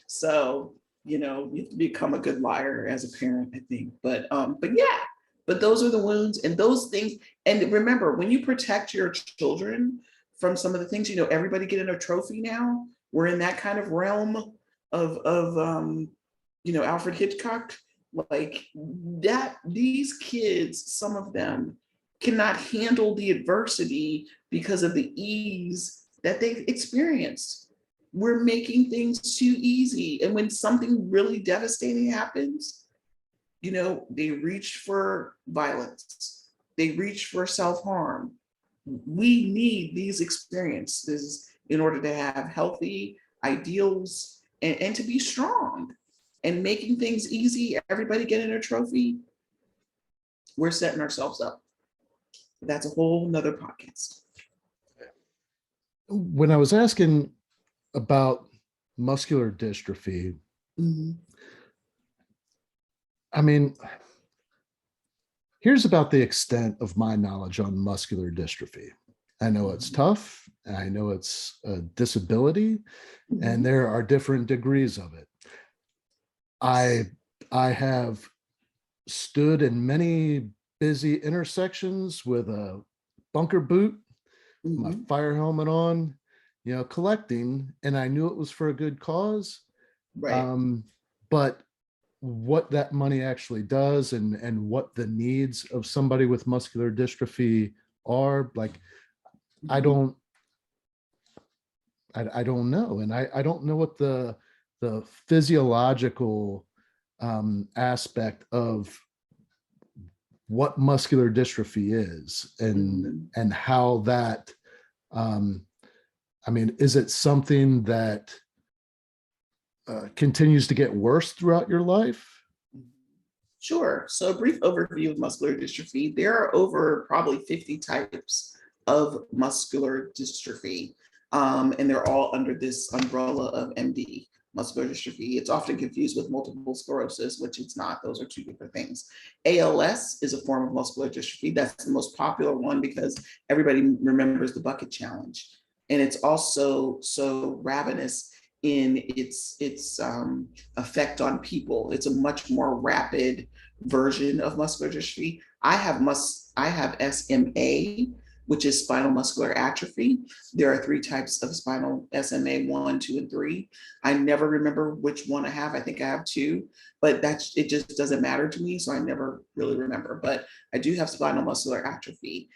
So, you have to become a good liar as a parent, I think. But yeah, but those are the wounds and those things. And remember, when you protect your children from some of the things, everybody getting a trophy now. We're in that kind of realm of Alfred Hitchcock, like that. These kids, some of them cannot handle the adversity because of the ease that they've experienced. We're making things too easy. And when something really devastating happens, they reach for violence. They reach for self-harm. We need these experiences in order to have healthy ideals and to be strong. And making things easy, everybody getting a trophy, we're setting ourselves up. That's a whole nother podcast. When I was asking about muscular dystrophy, I mean, Here's about the extent of my knowledge on muscular dystrophy. I know it's tough. I know it's a disability, and there are different degrees of it. I have stood in many busy intersections with a bunker boot, my fire helmet on, collecting, and I knew it was for a good cause. Right. But what that money actually does and what the needs of somebody with muscular dystrophy are, like, I don't I don't know. And I don't know what the physiological aspect of what muscular dystrophy is and how that I mean, is it something that continues to get worse throughout your life? Sure. So a brief overview of muscular dystrophy. There are over probably 50 types of muscular dystrophy, and they're all under this umbrella of MD, muscular dystrophy. It's often confused with multiple sclerosis, which it's not. Those are two different things. ALS is a form of muscular dystrophy. That's the most popular one because everybody remembers the bucket challenge. And it's also so ravenous in its effect on people. It's a much more rapid version of muscular dystrophy. I have SMA, which is spinal muscular atrophy. There are three types of spinal SMA, 1, 2, and 3. I never remember which one I have. I think I have two, but it just doesn't matter to me. So I never really remember, but I do have spinal muscular atrophy.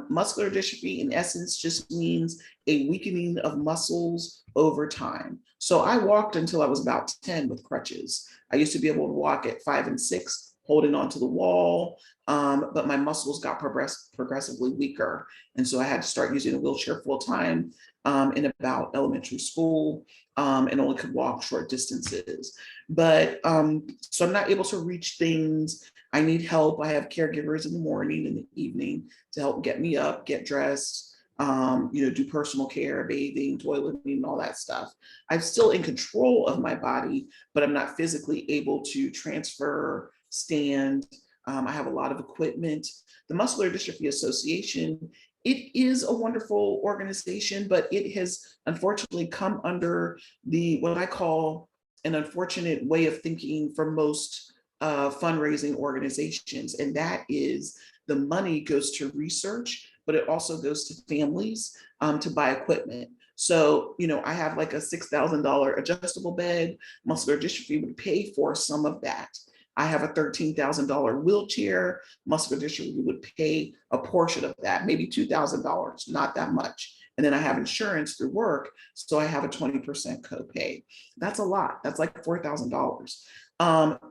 Muscular dystrophy, in essence, just means a weakening of muscles over time. So I walked until I was about 10 with crutches. I used to be able to walk at 5 and 6, holding onto the wall, but my muscles got progressively weaker. And so I had to start using a wheelchair full time in about elementary school, and only could walk short distances. But so I'm not able to reach things. I need help. I have caregivers in the morning and the evening to help get me up, get dressed, do personal care, bathing, toileting, and all that stuff. I'm still in control of my body, but I'm not physically able to transfer, stand. I have a lot of equipment. The Muscular Dystrophy Association, it is a wonderful organization, but it has unfortunately come under what I call an unfortunate way of thinking for most fundraising organizations, and that is the money goes to research, but it also goes to families to buy equipment. So, I have like a $6,000 adjustable bed. Muscular dystrophy would pay for some of that. I have a $13,000 wheelchair. Muscular dystrophy would pay a portion of that, maybe $2,000, not that much. And then I have insurance through work, so I have a 20% copay. That's a lot. That's like $4,000.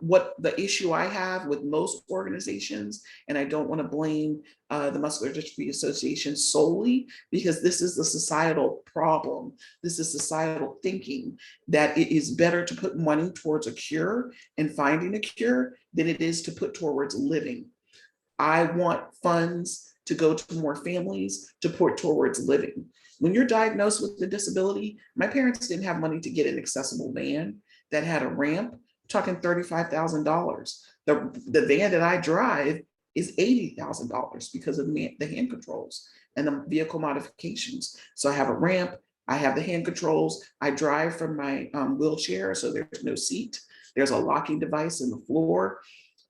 What the issue I have with most organizations, and I don't want to blame the Muscular Dystrophy Association solely, because this is the societal problem. This is societal thinking that it is better to put money towards a cure and finding a cure than it is to put towards living. I want funds to go to more families to put towards living. When you're diagnosed with a disability, my parents didn't have money to get an accessible van that had a ramp. I'm talking $35,000. The van that I drive is $80,000 because of the hand controls and the vehicle modifications. So I have a ramp, I have the hand controls, I drive from my wheelchair, so there's no seat. There's a locking device in the floor.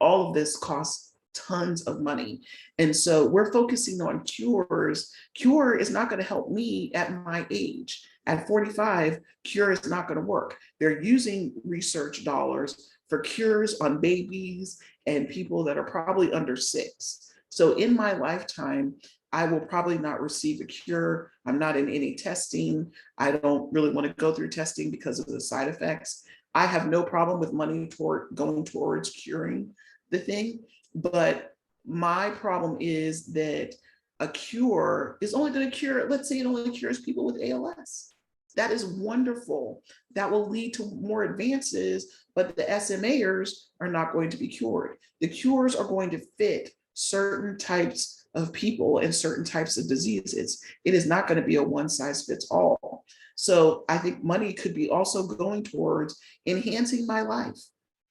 All of this costs tons of money. And so we're focusing on cures. Cure is not going to help me at my age. At 45, cure is not going to work. They're using research dollars for cures on babies and people that are probably under 6. So in my lifetime, I will probably not receive a cure. I'm not in any testing. I don't really want to go through testing because of the side effects. I have no problem with money going towards curing the thing. But my problem is that a cure is only going to cure, let's say it only cures people with ALS. That is wonderful. That will lead to more advances, but the SMAers are not going to be cured. The cures are going to fit certain types of people and certain types of diseases. It is not going to be a one size fits all. So I think money could be also going towards enhancing my life,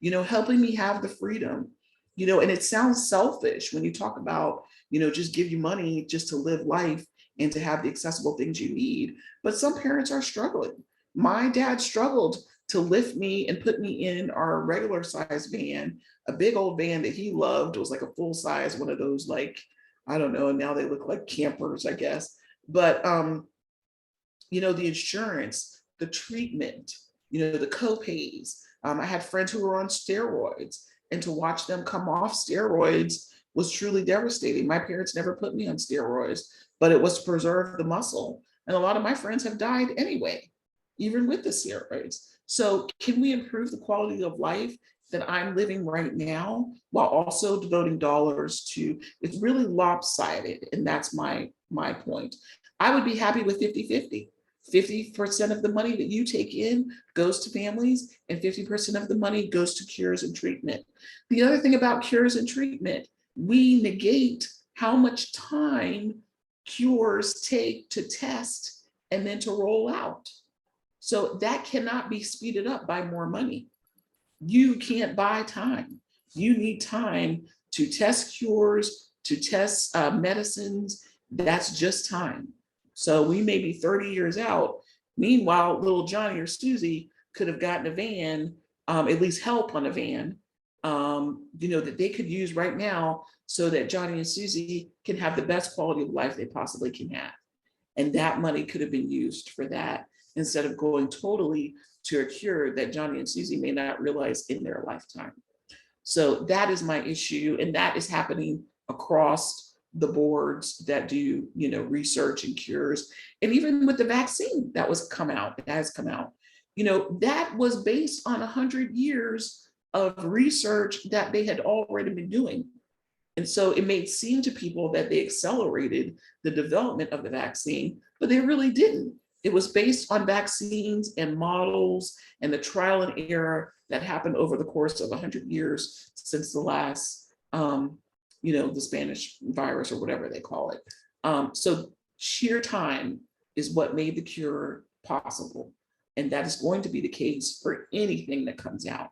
helping me have the freedom, And it sounds selfish when you talk about, just give you money just to live life and to have the accessible things you need. But some parents are struggling. My dad struggled to lift me and put me in our regular size van, a big old van that he loved. It was like a full size, one of those, like, I don't know, and now they look like campers, I guess. But the insurance, the treatment, the co-pays. I had friends who were on steroids, and to watch them come off steroids was truly devastating. My parents never put me on steroids, but it was to preserve the muscle. And a lot of my friends have died anyway, even with the steroids. So can we improve the quality of life that I'm living right now while also devoting dollars to, it's really lopsided. And that's my point. I would be happy with 50-50. 50% of the money that you take in goes to families, and 50% of the money goes to cures and treatment. The other thing about cures and treatment, we negate how much time cures take to test and then to roll out. So that cannot be speeded up by more money. You can't buy time. You need time to test cures, to test medicines. That's just time. So we may be 30 years out. Meanwhile, little Johnny or Susie could have gotten a van, at least help on a van, that they could use right now so that Johnny and Susie can have the best quality of life they possibly can have. And that money could have been used for that instead of going totally to a cure that Johnny and Susie may not realize in their lifetime. So that is my issue. And that is happening across the boards that do, research and cures. And even with the vaccine that has come out, that was based on 100 years of research that they had already been doing. And so it may seem to people that they accelerated the development of the vaccine, but they really didn't. It was based on vaccines and models and the trial and error that happened over the course of 100 years since the last, the Spanish virus or whatever they call it. So sheer time is what made the cure possible. And that is going to be the case for anything that comes out.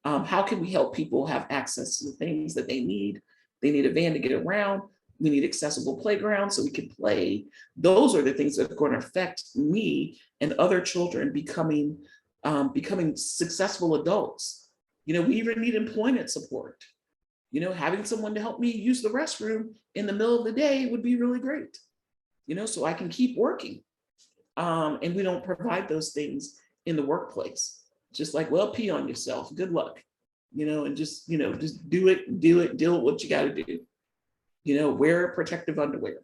How can we help people have access to the things that they need? They need a van to get around. We need accessible playgrounds so we can play. Those are the things that are going to affect me and other children becoming successful adults. We even need employment support. Having someone to help me use the restroom in the middle of the day would be really great, so I can keep working. And we don't provide those things in the workplace. Just like, well, pee on yourself, good luck, and just do it, deal with what you got to do. Wear protective underwear.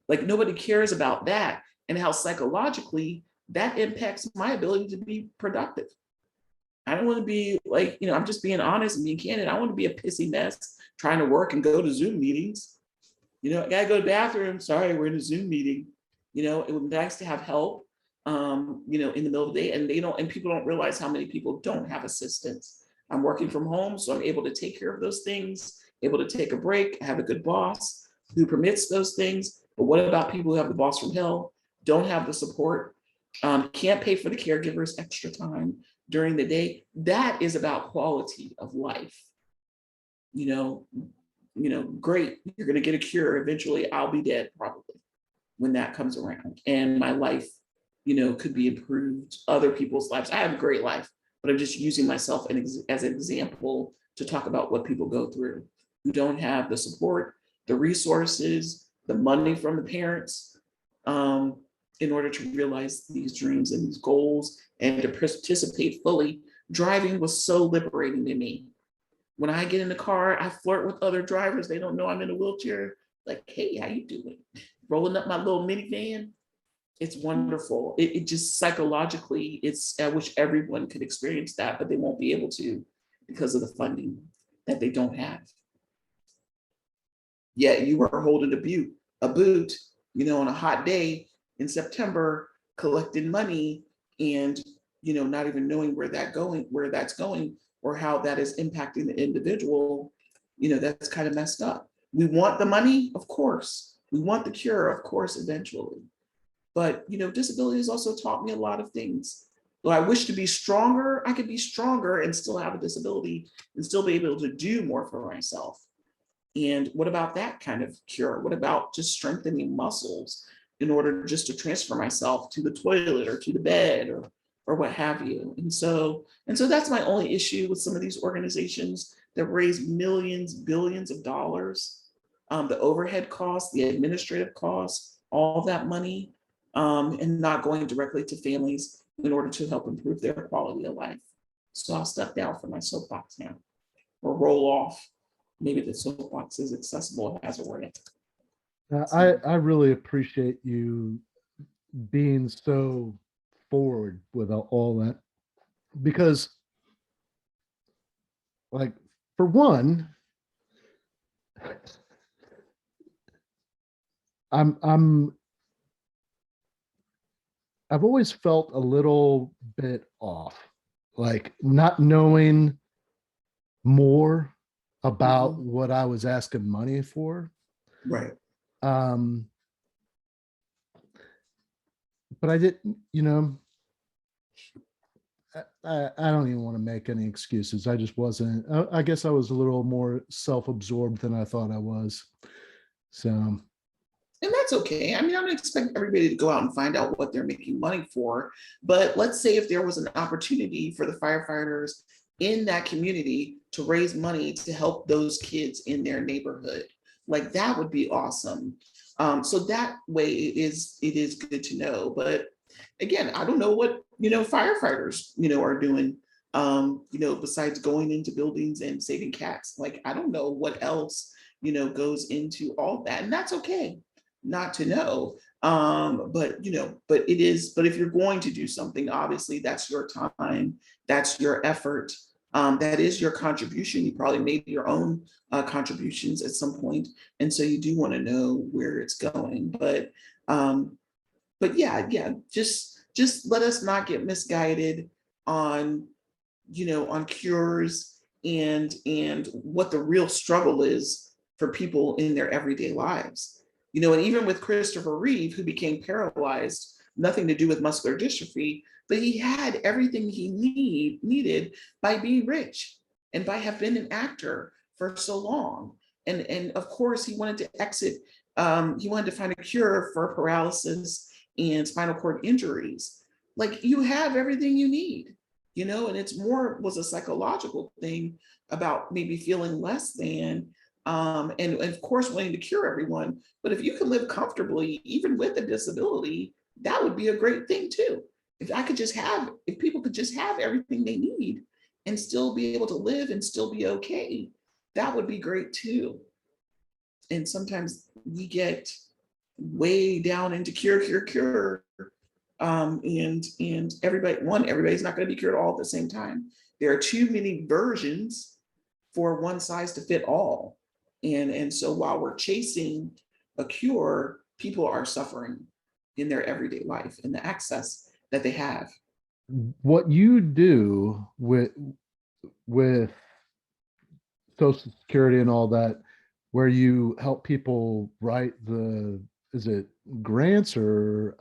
Like, nobody cares about that and how psychologically that impacts my ability to be productive. I don't want to be like, I'm just being honest and being candid. I want to be a pissy mess trying to work and go to Zoom meetings. I gotta go to the bathroom. Sorry, we're in a Zoom meeting. It would be nice to have help, in the middle of the day, and people don't realize how many people don't have assistance. I'm working from home, so I'm able to take care of those things, able to take a break, have a good boss who permits those things. But what about people who have the boss from hell, don't have the support, can't pay for the caregivers extra time during the day? That is about quality of life. Great, you're going to get a cure. Eventually, I'll be dead probably when that comes around. And my life, could be improved, other people's lives. I have a great life, but I'm just using myself as an example to talk about what people go through who don't have the support, the resources, the money from the parents, in order to realize these dreams and these goals and to participate fully. Driving was so liberating to me. When I get in the car, I flirt with other drivers. They don't know I'm in a wheelchair. Like, hey, how you doing? Rolling up my little minivan. It's wonderful. It just psychologically, I wish everyone could experience that, but they won't be able to because of the funding that they don't have. Yet you are holding a boot, on a hot day in September, collecting money and, not even knowing where that's going or how that is impacting the individual. That's kind of messed up. We want the money, of course. We want the cure, of course, eventually. But, disability has also taught me a lot of things. Do I wish to be stronger? I could be stronger and still have a disability and still be able to do more for myself. And what about that kind of cure? What about just strengthening muscles in order just to transfer myself to the toilet or to the bed or what have you? And so that's my only issue with some of these organizations that raise millions, billions of dollars. The overhead costs, the administrative costs, all that money, and not going directly to families in order to help improve their quality of life. So I'll step down from my soapbox now, or roll off. Maybe the soapbox is accessible as a word. I really appreciate you being so forward with all that, because, like, for one, I'm I've always felt a little bit off, like not knowing more about what I was asking money for. Right. Um, but I didn't, I don't even want to make any excuses. I just wasn't, I guess I was a little more self-absorbed than I thought I was. So, And that's okay. I mean, I don't expect everybody to go out and find out what they're making money for. But let's say if there was an opportunity for the firefighters in that community to raise money to help those kids in their neighborhood, like that would be awesome. So that way it is good to know. But again, I don't know what firefighters are doing. Besides going into buildings and saving cats. Like I don't know what else goes into all that, and that's okay not to know. But if you're going to do something, obviously that's your time, that's your effort, that is your contribution. You probably made your own contributions at some point, and so you do want to know where it's going. But yeah, just let us not get misguided on on cures and what the real struggle is for people in their everyday lives. And even with Christopher Reeve, who became paralyzed, nothing to do with muscular dystrophy, but he had everything he needed by being rich and by have been an actor for so long. And of course, he wanted to exit. He wanted to find a cure for paralysis and spinal cord injuries. Like you have everything you need, and it's more was a psychological thing about maybe feeling less than, and of course wanting to cure everyone. But if you can live comfortably, even with a disability, that would be a great thing too. If people could just have everything they need and still be able to live and still be okay, that would be great too. And sometimes we get way down into cure. And everybody's not going to be cured all at the same time. There are too many versions for one size to fit all. And so while we're chasing a cure, people are suffering in their everyday life and the access that they have. what you do with Social Security and all that, where you help people write is it grants, or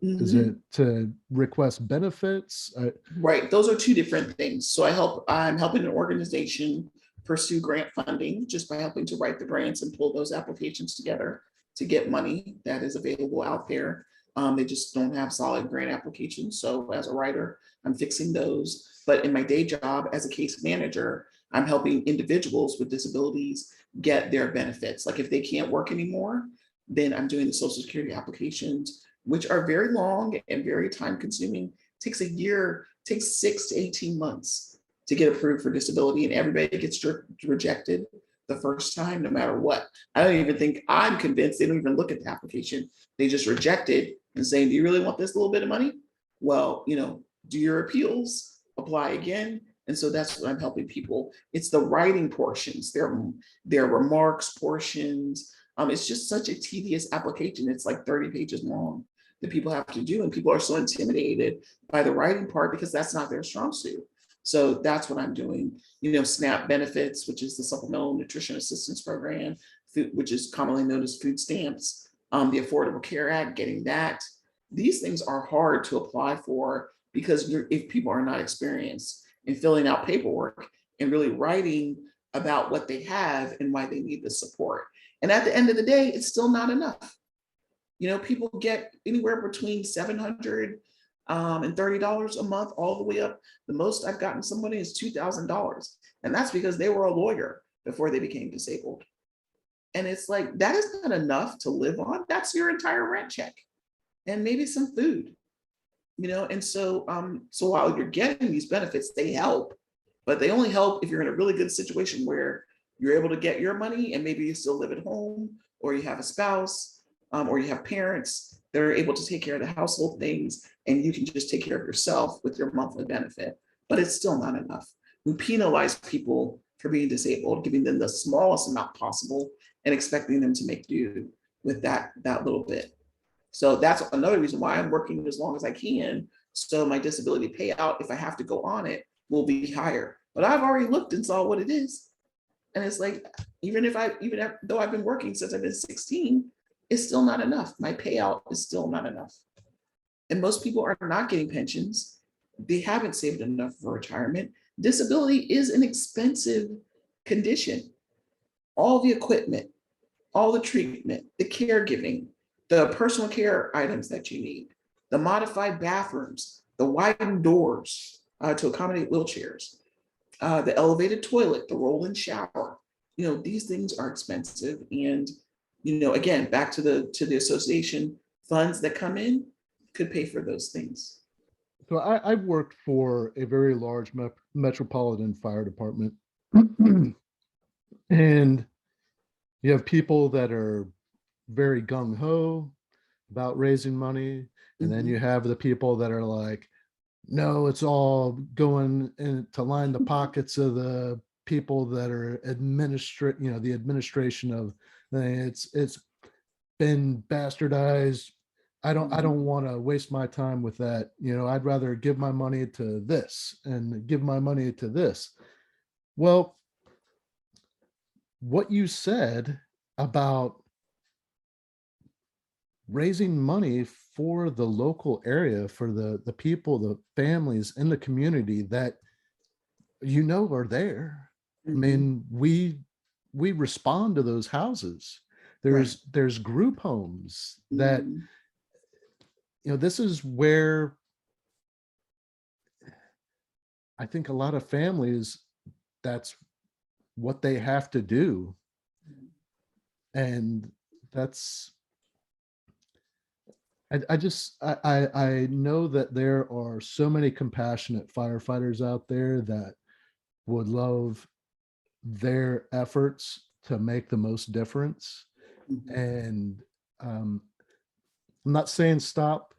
is it to request benefits? Right. Those are two different things. So I'm helping an organization pursue grant funding just by helping to write the grants and pull those applications together to get money that is available out there. They just don't have solid grant applications. So as a writer, I'm fixing those. But in my day job as a case manager, I'm helping individuals with disabilities get their benefits. Like if they can't work anymore, then I'm doing the Social Security applications, which are very long and very time consuming. Takes a year, takes 6 to 18 months to get approved for disability, and everybody gets rejected the first time, no matter what. I'm convinced they don't even look at the application. They just reject it and saying, do you really want this little bit of money? Well, do your appeals, apply again. And so that's what I'm helping people. It's the writing portions, their remarks portions. It's just such a tedious application. It's like 30 pages long that people have to do. And people are so intimidated by the writing part because that's not their strong suit. So that's what I'm doing. SNAP benefits, which is the Supplemental Nutrition Assistance Program, which is commonly known as food stamps, the Affordable Care Act, getting that. These things are hard to apply for because if people are not experienced in filling out paperwork and really writing about what they have and why they need the support. And at the end of the day, it's still not enough. People get anywhere between $700 and $30 a month, all the way up. The most I've gotten somebody is $2,000. And that's because they were a lawyer before they became disabled. And it's like, that is not enough to live on. That's your entire rent check and maybe some food, And so while you're getting these benefits, they help, but they only help if you're in a really good situation where you're able to get your money and maybe you still live at home, or you have a spouse, or you have parents that are able to take care of the household things, and you can just take care of yourself with your monthly benefit. But it's still not enough. We penalize people for being disabled, giving them the smallest amount possible and expecting them to make do with that little bit. So that's another reason why I'm working as long as I can. So my disability payout, if I have to go on it, will be higher. But I've already looked and saw what it is. And it's like, even though I've been working since I've been 16, it's still not enough. My payout is still not enough. And most people are not getting pensions. They haven't saved enough for retirement. Disability is an expensive condition. All the equipment, all the treatment, the caregiving, the personal care items that you need, the modified bathrooms, the widened doors to accommodate wheelchairs, the elevated toilet, the roll-in shower. These things are expensive. And, again, back to the association, funds that come in could pay for those things. So I've worked for a very large metropolitan fire department. And you have people that are very gung-ho about raising money. And then you have the people that are like, no, it's all going in to line the pockets of the people that are the administration of it's been bastardized. I don't want to waste my time with that. I'd rather give my money to this and give my money to this. Well, what you said about raising money for the local area, for the people, the families in the community that are there. I mean, we respond to those houses. There's group homes that this is where I think a lot of families, that's what they have to do. And that's, I know that there are so many compassionate firefighters out there that would love their efforts to make the most difference. And I'm not saying stop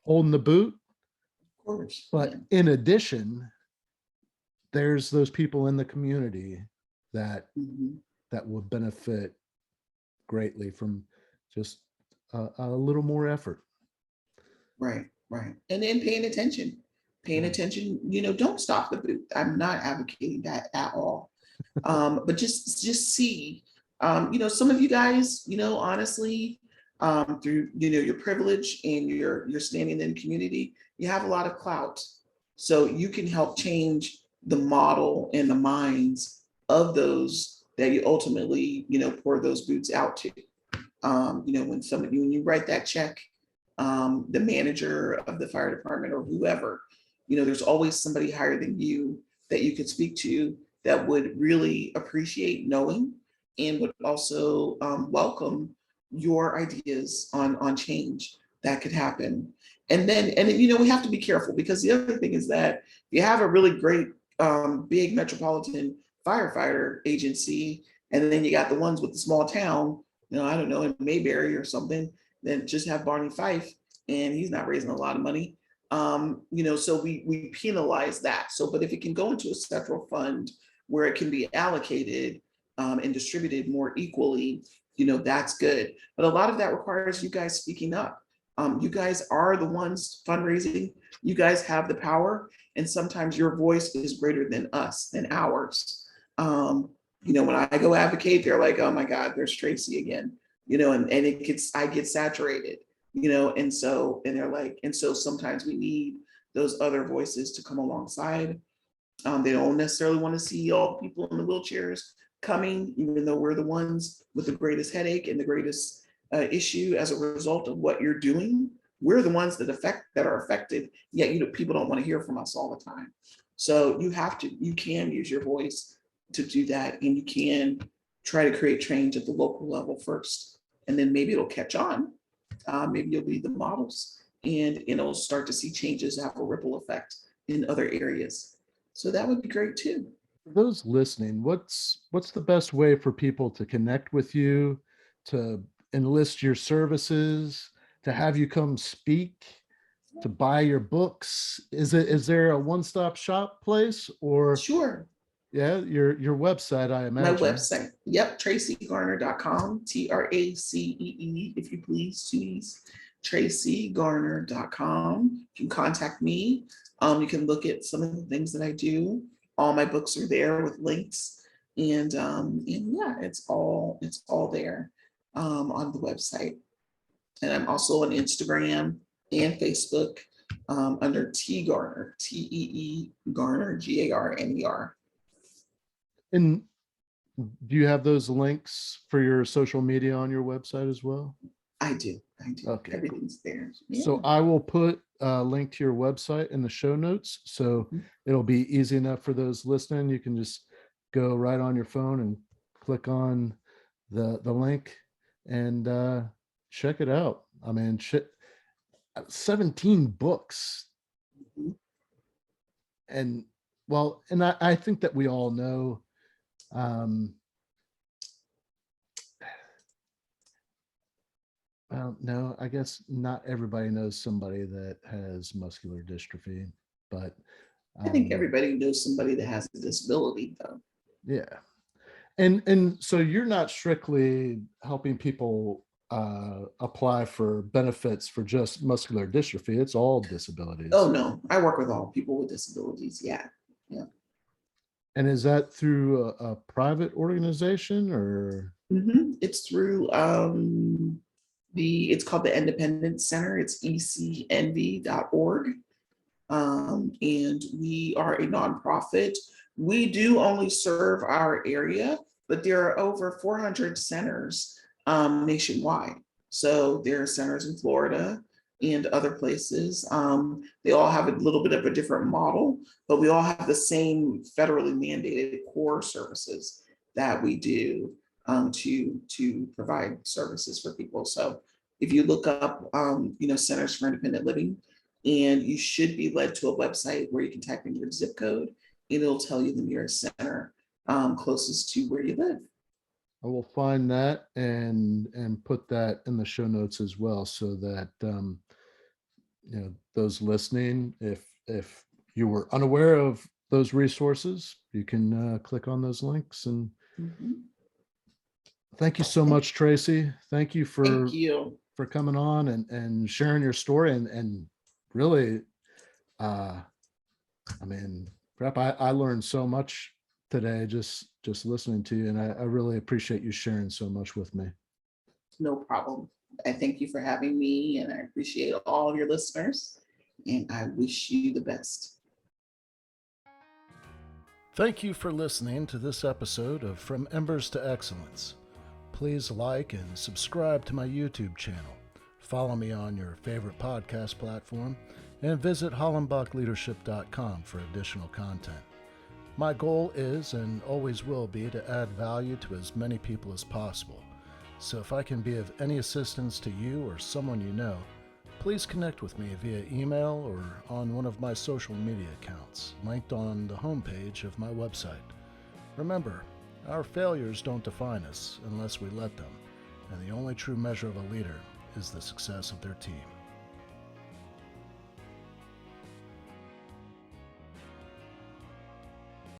holding the boot, of course, but in addition, there's those people in the community that would benefit greatly from just a little more effort. Right. And then paying attention, don't stop the boot. I'm not advocating that at all. But just see, some of you guys, honestly, through, your privilege and your standing in the community, you have a lot of clout. So you can help change the model and the minds of those that you ultimately, pour those boots out to. When you write that check, the manager of the fire department or whoever, there's always somebody higher than you that you could speak to that would really appreciate knowing and would also welcome your ideas on change that could happen. And then, we have to be careful, because the other thing is that if you have a really great big metropolitan firefighter agency, and then you got the ones with the small town, I don't know, in Mayberry or something, then just have Barney Fife, and he's not raising a lot of money. So we penalize that. So, but if it can go into a central fund where it can be allocated and distributed more equally, that's good. But a lot of that requires you guys speaking up. You guys are the ones fundraising. You guys have the power, and sometimes your voice is greater than us, than ours. When I go advocate, they're like, oh my God, there's Tracee again, and I get saturated, and they're like, and so sometimes we need those other voices to come alongside. They don't necessarily want to see all the people in the wheelchairs coming, even though we're the ones with the greatest headache and the greatest issue as a result of what you're doing. We're the ones that are affected, yet people don't want to hear from us all the time. So you can use your voice to do that, and you can try to create change at the local level first, and then maybe it'll catch on. Maybe you'll be the models, and it'll start to see changes have a ripple effect in other areas. So that would be great too. For those listening, what's the best way for people to connect with you, to enlist your services, to have you come speak, to buy your books? Is there a one-stop shop place, or Sure. yeah, your website, I My imagine. website, yep, TraceeGarner.com, TRACEE, if you please, please, TraceeGarner.com. You can contact me. You can look at some of the things that I do. All my books are there with links, and yeah, it's all there on the website. And I'm also on Instagram and Facebook under T Garner, TEE Garner, GARNER. And do you have those links for your social media on your website as well? I do. Okay, cool. Everything's there. So I will put a link to your website in the show notes. So it'll be easy enough for those listening. You can just go right on your phone and click on the link and check it out. I mean, 17 books. Mhm. And well, and I think that we all know well, no, I guess not everybody knows somebody that has muscular dystrophy, but I think everybody knows somebody that has a disability, though. yeah. And so you're not strictly helping people apply for benefits for just muscular dystrophy. It's all disabilities. Oh no, I work with all people with disabilities. Yeah. And is that through a private organization or? It's through it's called the Independence Center. It's ecnv.org. And we are a nonprofit. We do only serve our area, but there are over 400 centers nationwide. So there are centers in Florida and other places. They all have a little bit of a different model, but we all have the same federally mandated core services that we do to provide services for people. So if you look up, Centers for Independent Living, and you should be led to a website where you can type in your zip code, and it'll tell you the nearest center closest to where you live. I will find that and put that in the show notes as well, so that those listening, if you were unaware of those resources, you can click on those links. And thank you so much, Tracee. Thank you Thank you. for coming on and sharing your story, and really, I mean, crap, I learned so much today just listening to you, and I really appreciate you sharing so much with me. No problem. I thank you for having me, and I appreciate all of your listeners, and I wish you the best. Thank you for listening to this episode of From Embers to Excellence. Please like and subscribe to my YouTube channel. Follow me on your favorite podcast platform, and visit hollenbachleadership.com for additional content. My goal is and always will be to add value to as many people as possible. So if I can be of any assistance to you or someone you know, please connect with me via email or on one of my social media accounts, linked on the homepage of my website. Remember, our failures don't define us unless we let them, and the only true measure of a leader is the success of their team.